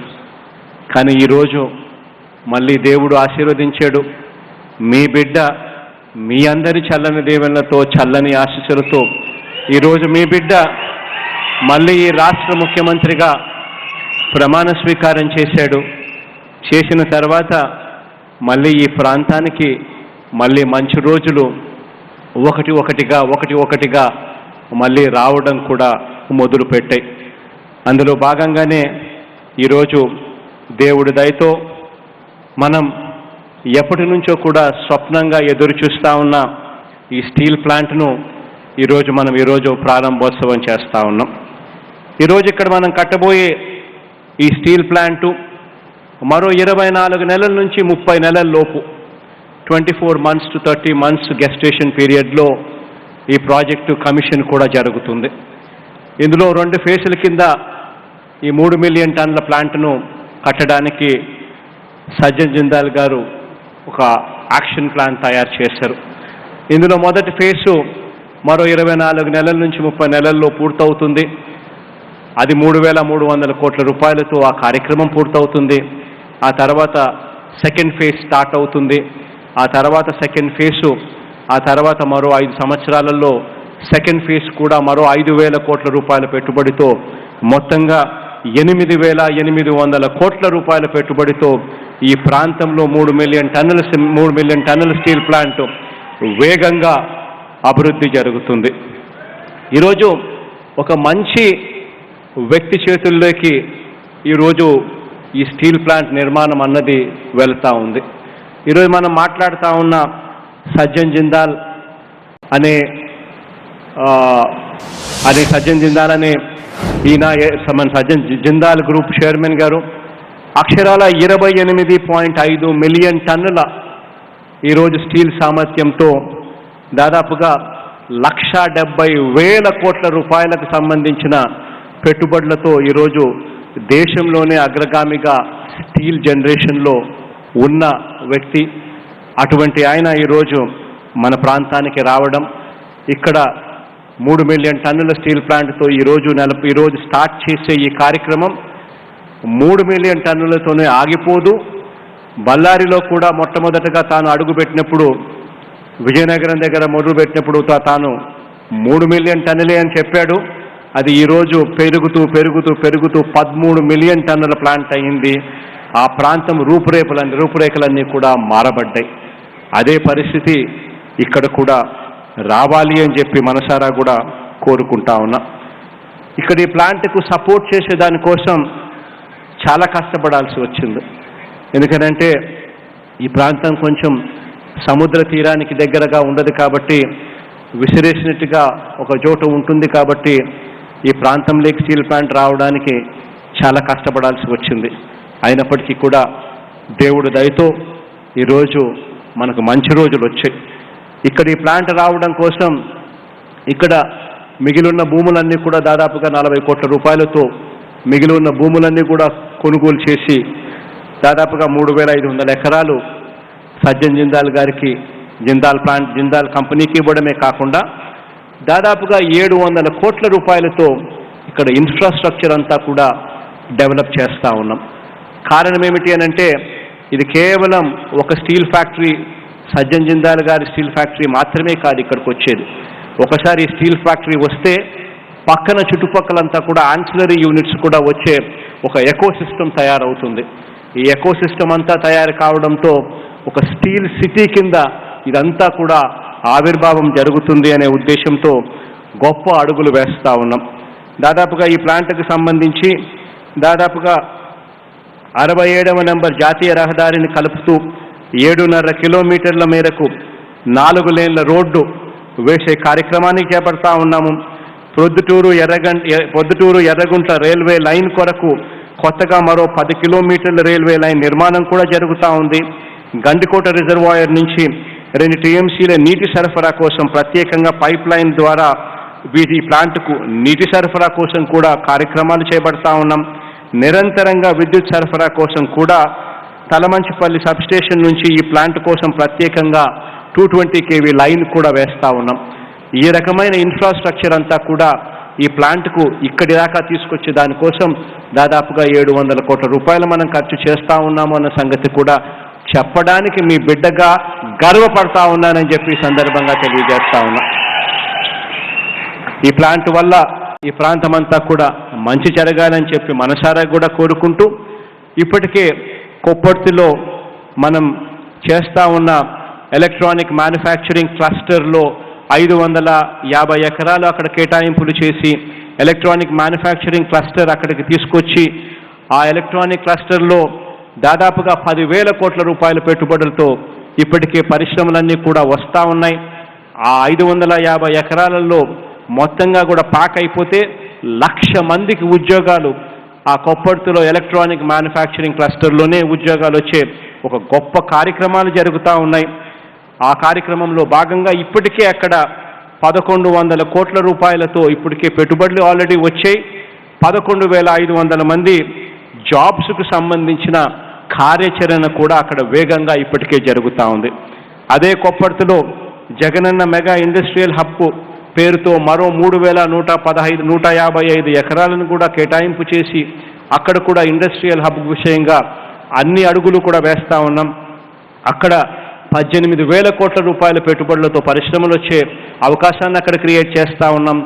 కానీ ఈరోజు మళ్ళీ దేవుడు ఆశీర్వదించాడు. మీ బిడ్డ మీ అందరి చల్లని దీవెనలతో చల్లని ఆశీస్సులతో ఈరోజు మీ బిడ్డ మళ్ళీ ఈ రాష్ట్ర ముఖ్యమంత్రిగా ప్రమాణ స్వీకారం చేశాడు. చేసిన తర్వాత మళ్ళీ ఈ ప్రాంతానికి మళ్ళీ మంచి రోజులు ఒకటిగా మళ్ళీ రావడం కూడా మొదలుపెట్టాయి. అందులో భాగంగానే ఈరోజు దేవుడి దయతో మనం ఎప్పటి నుంచో కూడా స్వప్నంగా ఎదురు చూస్తూ ఉన్న ఈ స్టీల్ ప్లాంట్ను ఈరోజు ప్రారంభోత్సవం చేస్తూ ఉన్నాం. ఈరోజు ఇక్కడ మనం కట్టబోయే ఈ స్టీల్ ప్లాంటు మరో 24 నెలల నుంచి 30 నెలల లోపు 24 months to 30 months గెస్టేషన్ పీరియడ్లో ఈ ప్రాజెక్టు కమిషన్ కూడా జరుగుతుంది. ఇందులో 2 ఫేసుల కింద ఈ 3 మిలియన్ టన్నుల ప్లాంట్ను కట్టడానికి సజ్జన్ జిందాల్ గారు ఒక యాక్షన్ ప్లాన్ తయారు చేశారు. ఇందులో మొదటి ఫేసు మరో 24 నెలల నుంచి 30 నెలల్లో పూర్తవుతుంది. అది 3,300 కోట్ల రూపాయలతో ఆ కార్యక్రమం పూర్తవుతుంది. ఆ తర్వాత సెకండ్ ఫేజ్ స్టార్ట్ అవుతుంది. ఆ తర్వాత సెకండ్ ఫేసు, ఆ తర్వాత మరో 5 సంవత్సరాలలో సెకండ్ ఫేజ్ కూడా మరో 5,000 కోట్ల రూపాయల పెట్టుబడితో మొత్తంగా 8,800 కోట్ల రూపాయల పెట్టుబడితో ఈ ప్రాంతంలో 3 మిలియన్ టన్నుల స్టీల్ ప్లాంట్ వేగంగా అభివృద్ధి జరుగుతుంది. ఈరోజు ఒక మంచి వ్యక్తి చేతుల్లోకి ఈరోజు ఈ స్టీల్ ప్లాంట్ నిర్మాణం అన్నది వెళ్తూ ఉంది. ఈరోజు మనం మాట్లాడుతూ ఉన్న సజ్జన్ జిందాల్ అనే అదే సజ్జన్ జిందాల్ అనే ఈయన మన సజ్జన్ జిందాల్ గ్రూప్ చైర్మన్ గారు అక్షరాల 28.5 మిలియన్ టన్నుల ఈరోజు స్టీల్ సామర్థ్యంతో దాదాపుగా 1,70,000 కోట్ల రూపాయలకు సంబంధించిన పెట్టుబడులతో ఈరోజు దేశంలోనే అగ్రగామిగా స్టీల్ జనరేషన్లో ఉన్న వ్యక్తి. అటువంటి ఆయన ఈరోజు మన ప్రాంతానికి రావడం, ఇక్కడ 3 మిలియన్ టన్నుల స్టీల్ ప్లాంట్తో ఈరోజు స్టార్ట్ చేసే ఈ కార్యక్రమం 3 మిలియన్ టన్నులతోనే ఆగిపోదు. బళ్ళారిలో కూడా మొట్టమొదటగా తాను అడుగుపెట్టినప్పుడు, విజయనగరం దగ్గర మొదలుపెట్టినప్పుడు తాను 3 మిలియన్ టన్నులే అని చెప్పాడు. అది ఈరోజు పెరుగుతూ 13 మిలియన్ టన్నుల ప్లాంట్ అయింది. ఆ ప్రాంతం రూపురేఖలన్నీ కూడా మారబడ్డాయి. అదే పరిస్థితి ఇక్కడ కూడా రావాలి అని చెప్పి మనసారా కూడా కోరుకుంటా ఉన్నా. ఇక్కడ ఈ ప్లాంట్కు సపోర్ట్ చేసే దానికోసం చాలా కష్టపడాల్సి వచ్చింది. ఎందుకంటే ఈ ప్రాంతం కొంచెం సముద్ర తీరానికి దగ్గరగా ఉండదు కాబట్టి, విసిరేసినట్టుగా ఒక చోట ఉంటుంది కాబట్టి ఈ ప్రాంతంలోకి స్టీల్ ప్లాంట్ రావడానికి చాలా కష్టపడాల్సి వచ్చింది. అయినప్పటికీ కూడా దేవుడి దయతో ఈరోజు మనకు మంచి రోజులు వచ్చాయి. ఇక్కడ ఈ ప్లాంట్ రావడం కోసం ఇక్కడ మిగిలిన భూములన్నీ కూడా దాదాపుగా 40 కోట్ల రూపాయలతో మిగిలిన భూములన్నీ కూడా కొనుగోలు చేసి దాదాపుగా 3,500 ఎకరాలు సజ్జన్ జిందాల్ గారికి జిందాల్ కంపెనీకి ఇవ్వడమే కాకుండా దాదాపుగా 700 కోట్ల రూపాయలతో ఇక్కడ ఇన్ఫ్రాస్ట్రక్చర్ అంతా కూడా డెవలప్ చేస్తూ ఉన్నాం. కారణం ఏమిటి అనంటే ఇది కేవలం ఒక స్టీల్ ఫ్యాక్టరీ, సజ్జన్ జిందాల్ గారి స్టీల్ ఫ్యాక్టరీ మాత్రమే కాదు ఇక్కడికి వచ్చేది. ఒకసారి స్టీల్ ఫ్యాక్టరీ వస్తే పక్కన చుట్టుపక్కలంతా కూడా ఆన్సిలరీ యూనిట్స్ కూడా వచ్చే ఒక ఎకో సిస్టమ్ తయారవుతుంది. ఈ ఎకో సిస్టమ్ అంతా తయారు కావడంతో ఒక స్టీల్ సిటీ కింద ఇదంతా కూడా ఆవిర్భావం జరుగుతుంది అనే ఉద్దేశంతో గొప్ప అడుగులు వేస్తూ ఉన్నాం. దాదాపుగా ఈ ప్లాంట్కి సంబంధించి దాదాపుగా 67వ నెంబర్ జాతీయ రహదారిని కలుపుతూ 7.5 కిలోమీటర్ల మేరకు 4 లేన్ల రోడ్డు వేసే కార్యక్రమాన్ని చేపడతా ఉన్నాము. పొద్దుటూరు ఎర్రగుంట రైల్వే లైన్ కొరకు కొత్తగా మరో 10 కిలోమీటర్ల రైల్వే లైన్ నిర్మాణం కూడా జరుగుతూ ఉంది. గండికోట రిజర్వాయర్ నుంచి 2 టీఎంసీల నీటి సరఫరా కోసం ప్రత్యేకంగా పైప్ లైన్ ద్వారా వీటి ప్లాంట్కు నీటి సరఫరా కోసం కూడా కార్యక్రమాలు చేపడతా ఉన్నాం. నిరంతరంగా విద్యుత్ సరఫరా కోసం కూడా తలమంచిపల్లి సబ్స్టేషన్ నుంచి ఈ ప్లాంట్ కోసం ప్రత్యేకంగా 220 kV లైన్ కూడా వేస్తూ ఉన్నాం. ఈ రకమైన ఇన్ఫ్రాస్ట్రక్చర్ అంతా కూడా ఈ ప్లాంట్కు ఇక్కడి దాకా తీసుకొచ్చే దానికోసం దాదాపుగా 700 కోట్ల రూపాయలు మనం ఖర్చు చేస్తూ ఉన్నాము అన్న సంగతి కూడా చెప్పడానికి మీ బిడ్డగా గర్వపడతా ఉన్నానని చెప్పి ఈ సందర్భంగా తెలియజేస్తా ఉన్నా. ఈ ప్లాంట్ వల్ల ఈ ప్రాంతం అంతా కూడా మంచి జరగాలని చెప్పి మనసారా కూడా కోరుకుంటూ, ఇప్పటికే కొప్పర్తిలో మనం చేస్తూ ఉన్న ఎలక్ట్రానిక్ మ్యానుఫ్యాక్చరింగ్ క్లస్టర్లో 550 ఎకరాలు అక్కడ కేటాయింపులు చేసి ఎలక్ట్రానిక్ మ్యానుఫ్యాక్చరింగ్ క్లస్టర్ అక్కడికి తీసుకొచ్చి ఆ ఎలక్ట్రానిక్ క్లస్టర్లో దాదాపుగా 10,000 కోట్ల రూపాయల పెట్టుబడులతో ఇప్పటికే పరిశ్రమలన్నీ కూడా వస్తూ ఉన్నాయి. ఆ 550 ఎకరాలలో మొత్తంగా కూడా పాక్ అయిపోతే 1,00,000 మందికి ఉద్యోగాలు ఆ కొప్పర్తిలో ఎలక్ట్రానిక్ మ్యానుఫ్యాక్చరింగ్ క్లస్టర్లోనే ఉద్యోగాలు వచ్చే ఒక గొప్ప కార్యక్రమాలు జరుగుతూ ఉన్నాయి. ఆ కార్యక్రమంలో భాగంగా ఇప్పటికే అక్కడ 1,100 కోట్ల రూపాయలతో ఇప్పటికే పెట్టుబడులు ఆల్రెడీ వచ్చాయి. 11,500 మంది జాబ్స్కు సంబంధించిన కార్యాచరణ కూడా అక్కడ వేగంగా ఇప్పటికే జరుగుతూ ఉంది. అదే కొప్పర్తిలో జగనన్న మెగా ఇండస్ట్రియల్ హబ్ పేరుతో మరో 3,155 ఎకరాలను కూడా కేటాయింపు చేసి అక్కడ కూడా ఇండస్ట్రియల్ హబ్ విషయంగా అన్ని అడుగులు కూడా వేస్తూ ఉన్నాం. అక్కడ 18,000 కోట్ల రూపాయల పెట్టుబడులతో పరిశ్రమలు వచ్చే అవకాశాన్ని అక్కడ క్రియేట్ చేస్తూ ఉన్నాం.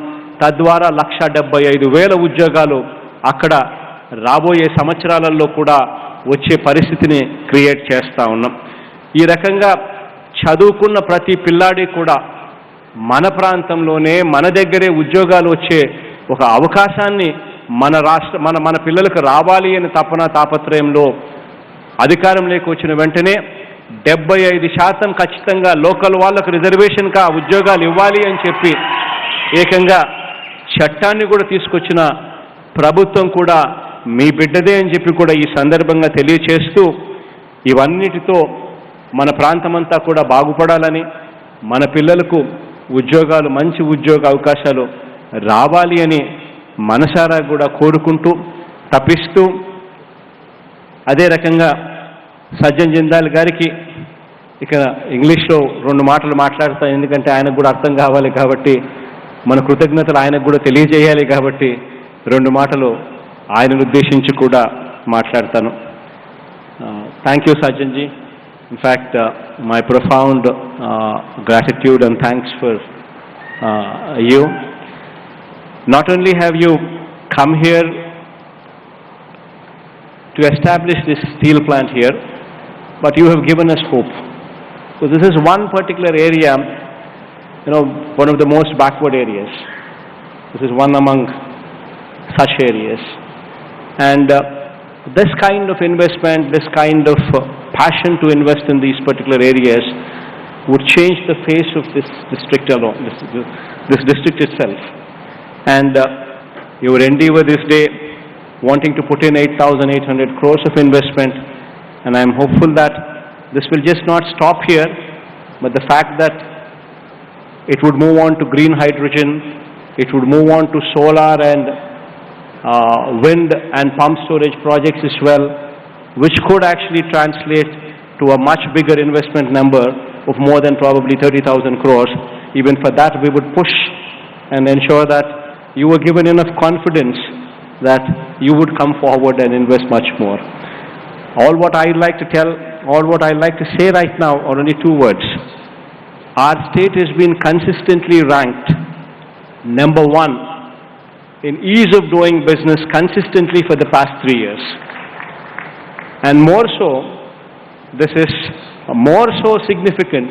తద్వారా 1,75,000 ఉద్యోగాలు అక్కడ రాబోయే సంవత్సరాలలో కూడా వచ్చే పరిస్థితిని క్రియేట్ చేస్తూ ఉన్నాం. ఈ రకంగా చదువుకున్న ప్రతి పిల్లాడి కూడా మన ప్రాంతంలోనే మన దగ్గరే ఉద్యోగాలు వచ్చే ఒక అవకాశాన్ని మన పిల్లలకు రావాలి అని తాపత్రయంలో అధికారంలోకి వచ్చిన వెంటనే 75% ఖచ్చితంగా లోకల్ వాళ్ళకు రిజర్వేషన్గా ఉద్యోగాలు ఇవ్వాలి అని చెప్పి ఏకంగా చట్టాన్ని కూడా తీసుకొచ్చిన ప్రభుత్వం కూడా మీ బిడ్డదే అని చెప్పి కూడా ఈ సందర్భంగా తెలియచేస్తూ, ఇవన్నిటితో మన ప్రాంతమంతా కూడా బాగుపడాలని, మన పిల్లలకు ఉద్యోగాలు, మంచి ఉద్యోగ అవకాశాలు రావాలి అని మనసారా కూడా కోరుకుంటూ తపిస్తూ, అదే రకంగా సజ్జన్ జిందాల్ గారికి ఇక ఇంగ్లీష్లో 2 మాటలు మాట్లాడతాను, ఎందుకంటే ఆయనకు కూడా అర్థం కావాలి కాబట్టి, మన కృతజ్ఞతలు ఆయనకు కూడా తెలియజేయాలి కాబట్టి 2 మాటలు ఆయనను ఉద్దేశించి కూడా మాట్లాడతాను. Thank you Sajjan ji. In fact, my profound gratitude and thanks for you. Not only have you come here to establish this steel plant here, but you have given us hope. So this is one particular area, one of the most backward areas. This is one among such areas. And this kind of investment, this kind of passion to invest in these particular areas would change the face of this district alone, this district itself. And your endeavor this day, wanting to put in 8,800 crores of investment, and I am hopeful that this will just not stop here, but the fact that it would move on to green hydrogen, it would move on to solar and wind and pump storage projects as well, which could actually translate to a much bigger investment number of more than probably 30,000 crores. Even for that, we would push and ensure that you were given enough confidence that you would come forward and invest much more. All what I'd like to tell, all what I'd like to say right now are only 2 words. Our state has been consistently ranked number 1 in ease of doing business consistently for the past 3 years. And more so, this is more so significant,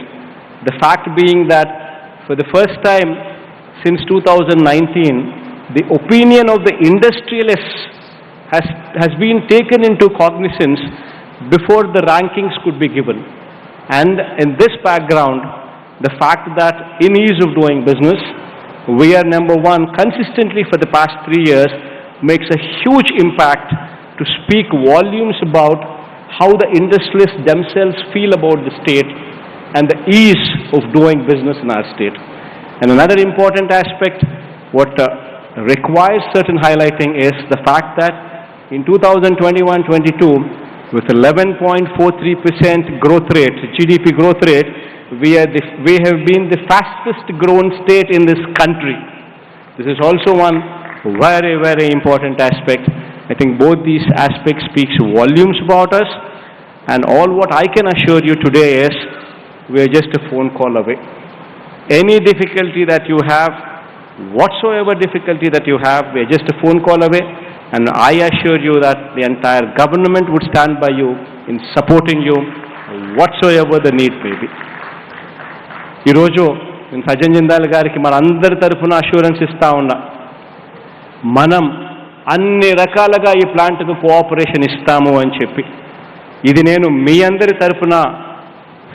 the fact being that for the first time since 2019, the opinion of the industrialists has been taken into cognizance before the rankings could be given. And in this background, the fact that in ease of doing business, we are number 1 consistently for the past 3 years makes a huge impact to speak volumes about how the industrialists themselves feel about the state and the ease of doing business in our state. And another important aspect, what requires certain highlighting, is the fact that in 2021-22, with 11.43% growth rate, GDP growth rate, we have been the fastest grown state in this country. This is also one very, very important aspect. I think both these aspects speaks volumes about us, and all what I can assure you today is we are just a phone call away. Any difficulty that you have, whatsoever difficulty that you have, we are just a phone call away, and I assure you that the entire government would stand by you in supporting you whatsoever the need may be. ఈరోజు నేను సజ్జన్ జిందాల్ గారికి మన అందరి తరఫున assurance ఇస్తా ఉన్నా, మనం అన్ని రకాలుగా ఈ ప్లాంట్కు కోఆపరేషన్ ఇస్తాము అని చెప్పి. ఇది నేను మీ అందరి తరఫున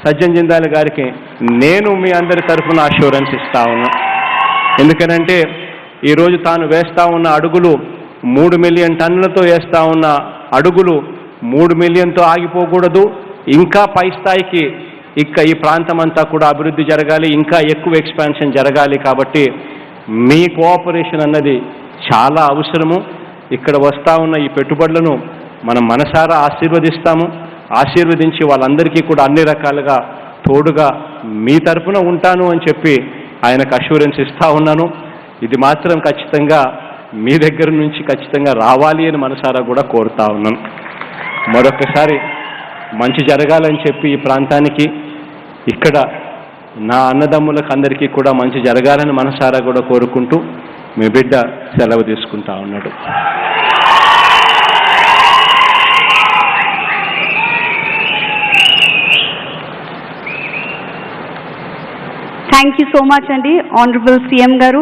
సజ్జన్ జిందాల్ గారికి నేను మీ అందరి తరఫున అష్యూరెన్స్ ఇస్తా ఉన్నా. ఎందుకనంటే ఈరోజు తాను వేస్తా ఉన్న అడుగులు 3 మిలియన్ టన్నులతో వేస్తా ఉన్న అడుగులు 3 మిలియన్తో ఆగిపోకూడదు, ఇంకా పై స్థాయికి ఈ ప్రాంతం అంతా కూడా అభివృద్ధి జరగాలి, ఇంకా ఎక్కువ ఎక్స్పాన్షన్ జరగాలి. కాబట్టి మీ కోఆపరేషన్ అన్నది చాలా అవసరము. ఇక్కడ వస్తూ ఉన్న ఈ పెట్టుబడులను మనం మనసారా ఆశీర్వదిస్తాము. ఆశీర్వదించి వాళ్ళందరికీ కూడా అన్ని రకాలుగా తోడుగా మీ తరఫున ఉంటాను అని చెప్పి ఆయనకు అష్యూరెన్స్ ఇస్తా ఉన్నాను. ఇది మాత్రం ఖచ్చితంగా మీ దగ్గర నుంచి ఖచ్చితంగా రావాలి అని మనసారా కూడా కోరుతా ఉన్నాను. మరొకసారి మంచి జరగాలని చెప్పి ఈ ప్రాంతానికి, ఇక్కడ నా అన్నదమ్ములకు అందరికీ కూడా మంచి జరగాలని మనసారా కూడా కోరుకుంటూ మీ బిడ్డ సెలవు తీసుకుంటా ఉన్నాడు. థ్యాంక్ యూ సో మచ్ అండి ఆనరబుల్ సీఎం గారు.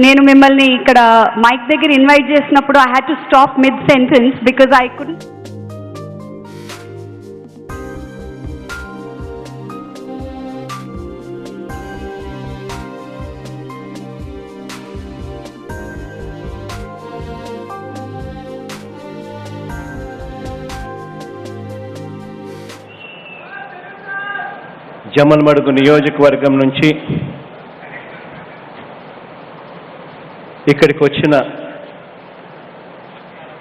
నేను మిమ్మల్ని ఇక్కడ మైక్ దగ్గర ఇన్వైట్ చేసినప్పుడు I had to stop mid sentence because I couldn't. Jammalamadugu నియోజకవర్గం నుంచి ఇక్కడికి వచ్చిన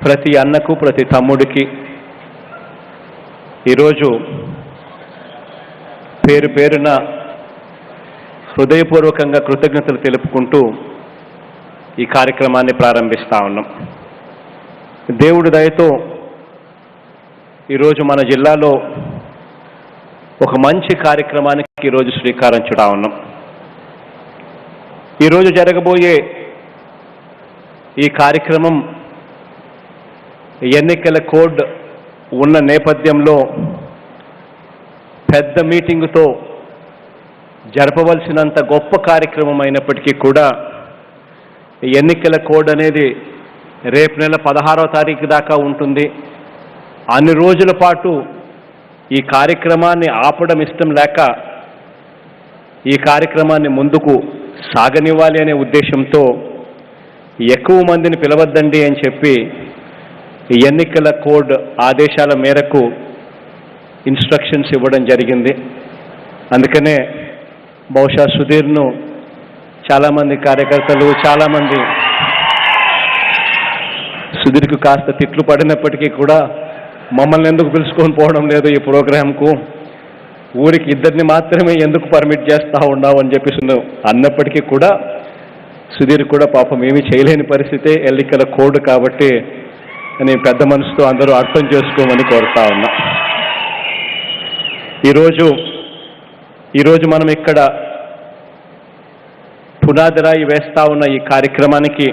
ప్రతి అన్నకు ప్రతి తమ్ముడికి ఈరోజు పేరు పేరున హృదయపూర్వకంగా కృతజ్ఞతలు తెలుపుకుంటూ ఈ కార్యక్రమాన్ని ప్రారంభిస్తా ఉన్నాం. దేవుడి దయతో ఈరోజు మన జిల్లాలో ఒక మంచి కార్యక్రమానికి ఈరోజు శ్రీకారం చుడా ఉన్నాం. ఈరోజు జరగబోయే ఈ కార్యక్రమం ఎన్నికల కోడ్ ఉన్న నేపథ్యంలో పెద్ద మీటింగుతో జరపవలసినంత గొప్ప కార్యక్రమం అయినప్పటికీ కూడా ఎన్నికల కోడ్ అనేది రేపు నెల 16వ తారీఖు దాకా ఉంటుంది. అన్ని రోజుల పాటు ఈ కార్యక్రమాన్ని ఆపడం ఇష్టం లేక ఈ కార్యక్రమాన్ని ముందుకు సాగనివ్వాలి అనే ఉద్దేశంతో ఎక్కువ మందిని పిలవద్దండి అని చెప్పి ఎన్నికల కోడ్ ఆదేశాల మేరకు ఇన్స్ట్రక్షన్స్ ఇవ్వడం జరిగింది. అందుకనే బహుశా సుధీర్ను చాలామంది కార్యకర్తలు చాలామంది సుధీర్కు కాస్త తిట్లు పడినప్పటికీ కూడా మమ్మల్ని ఎందుకు పిలుచుకొని పోవడం లేదు ఈ ప్రోగ్రాంకు, ఊరికి ఇద్దరిని మాత్రమే ఎందుకు పర్మిట్ చేస్తూ ఉన్నావు అని చెప్పేసి అన్నప్పటికీ కూడా సుధీర్ కూడా పాపం ఏమీ చేయలేని పరిస్థితే ఎన్నికల కోడ్ కాబట్టి నేను పెద్ద మనసుతో అందరూ అర్థం చేసుకోమని కోరుతా ఉన్నా. ఈరోజు మనం ఇక్కడ పునాదిరాయి వేస్తా ఉన్న ఈ కార్యక్రమానికి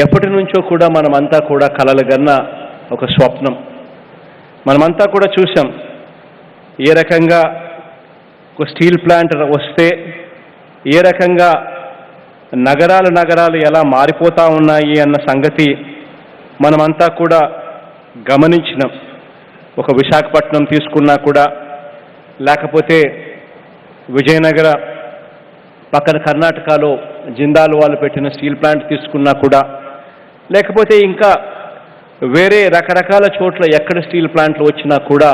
ఎప్పటి నుంచో కూడా మనమంతా కూడా కలలుగన్న ఒక స్వప్నం. మనమంతా కూడా చూసాం ఏ రకంగా ఒక స్టీల్ ప్లాంట్ వస్తే ఏ రకంగా నగరాలు ఎలా మారిపోతూ ఉన్నాయి అన్న సంగతి మనమంతా కూడా గమనించినాం. ఒక విశాఖపట్నం తీసుకున్నా కూడా, లేకపోతే విజయనగర పక్కన కర్ణాటకలో జిందాల్ వాళ్ళు పెట్టిన స్టీల్ ప్లాంట్ తీసుకున్నా కూడా, లేకపోతే ఇంకా వేరే రకరకాల చోట్ల ఎక్కడ స్టీల్ ప్లాంట్లు వచ్చినా కూడా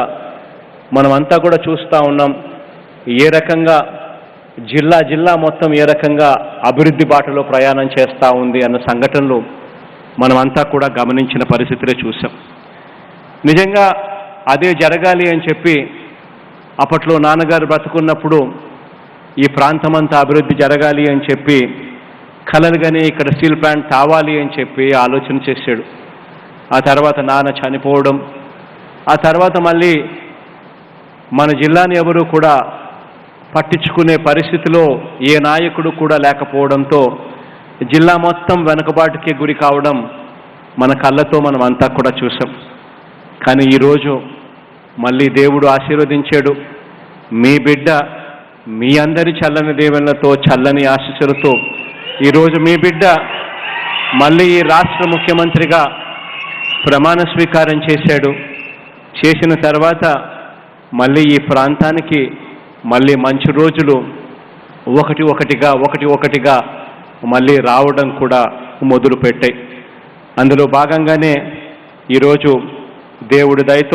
మనమంతా కూడా చూస్తూ ఉన్నాం ఏ రకంగా జిల్లా మొత్తం ఏ రకంగా అభివృద్ధి బాటలో ప్రయాణం చేస్తూ ఉంది అన్న సంఘటనలు మనమంతా కూడా గమనించిన పరిస్థితులే చూసాం. నిజంగా అదే జరగాలి అని చెప్పి అప్పట్లో నాన్నగారు బ్రతుకున్నప్పుడు ఈ ప్రాంతమంతా అభివృద్ధి జరగాలి అని చెప్పి కలలుగానే ఇక్కడ స్టీల్ ప్లాంట్ కావాలి అని చెప్పి ఆలోచన చేశాడు. ఆ తర్వాత నాన్న చనిపోవడం, ఆ తర్వాత మళ్ళీ మన జిల్లాని ఎవరు కూడా పట్టించుకునే పరిస్థితిలో ఏ నాయకుడు కూడా లేకపోవడంతో జిల్లా మొత్తం వెనుకబాటుకి గురి కావడం మన కళ్ళతో మనం అంతా కూడా చూసాం. కానీ ఈరోజు మళ్ళీ దేవుడు ఆశీర్వదించాడు. మీ బిడ్డ మీ అందరి చల్లని దీవెనలతో చల్లని ఆశీస్సులతో ఈరోజు మీ బిడ్డ మళ్ళీ ఈ రాష్ట్ర ముఖ్యమంత్రిగా ప్రమాణ స్వీకారం చేశాడు. చేసిన తర్వాత మళ్ళీ ఈ ప్రాంతానికి మళ్ళీ మంచి రోజులు ఒకటి ఒకటిగా మళ్ళీ రావడం కూడా మొదలుపెట్టాయి. అందులో భాగంగానే ఈరోజు దేవుడి దయతో